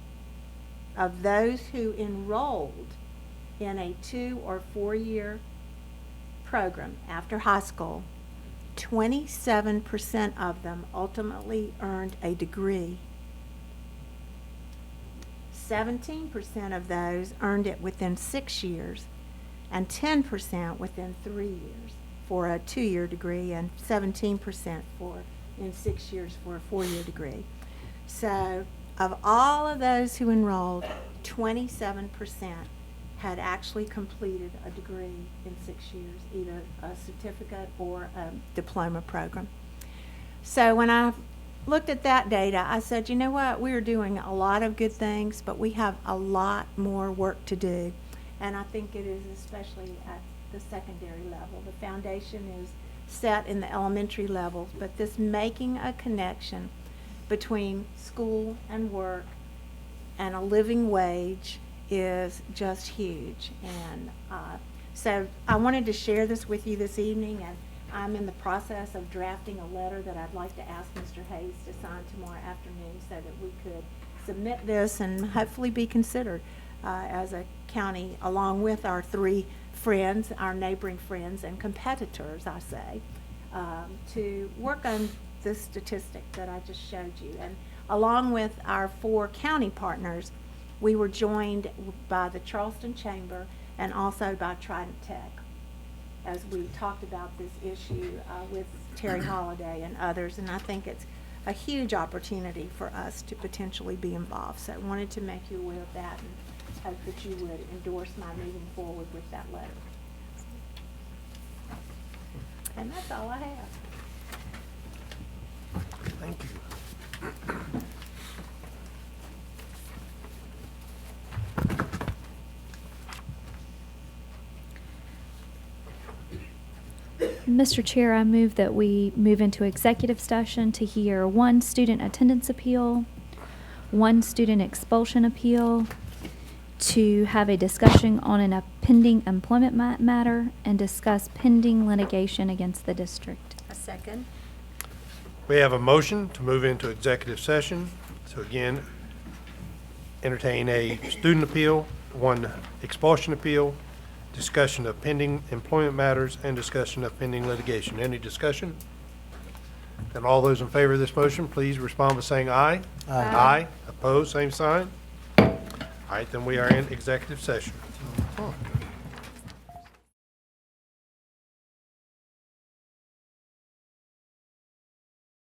of those who enrolled in a 2 or 4-year program after high school, 27% of them ultimately earned a degree. 17% of those earned it within 6 years, and 10% within 3 years for a 2-year degree, and 17% in 6 years for a 4-year degree. So of all of those who enrolled, 27% had actually completed a degree in 6 years, either a certificate or a diploma program. So when I looked at that data, I said, you know what, we're doing a lot of good things, but we have a lot more work to do. And I think it is especially at the secondary level. The foundation is set in the elementary levels, but this making a connection between school and work and a living wage is just huge. And so I wanted to share this with you this evening, and I'm in the process of drafting a letter that I'd like to ask Mr. Hayes to sign tomorrow afternoon so that we could submit this and hopefully be considered as a county, along with our 3 friends, our neighboring friends and competitors, I say, to work on this statistic that I just showed you. And along with our 4 county partners, we were joined by the Charleston Chamber and also by Trident Tech as we talked about this issue with Terry Holliday and others. And I think it's a huge opportunity for us to potentially be involved. So I wanted to make you aware of that and hope that you would endorse my moving forward with that letter. And that's all I have. Thank you. Mr. Chair, I move that we move into executive session to hear one student attendance appeal, one student expulsion appeal, to have a discussion on a pending employment matter, and discuss pending litigation against the district. A second. We have a motion to move into executive session. So again, entertain a student appeal, one expulsion appeal, discussion of pending employment matters, and discussion of pending litigation. Any discussion? Then all those in favor of this motion, please respond by saying aye. Aye. Aye. Opposed, same sign. All right, then we are in executive session.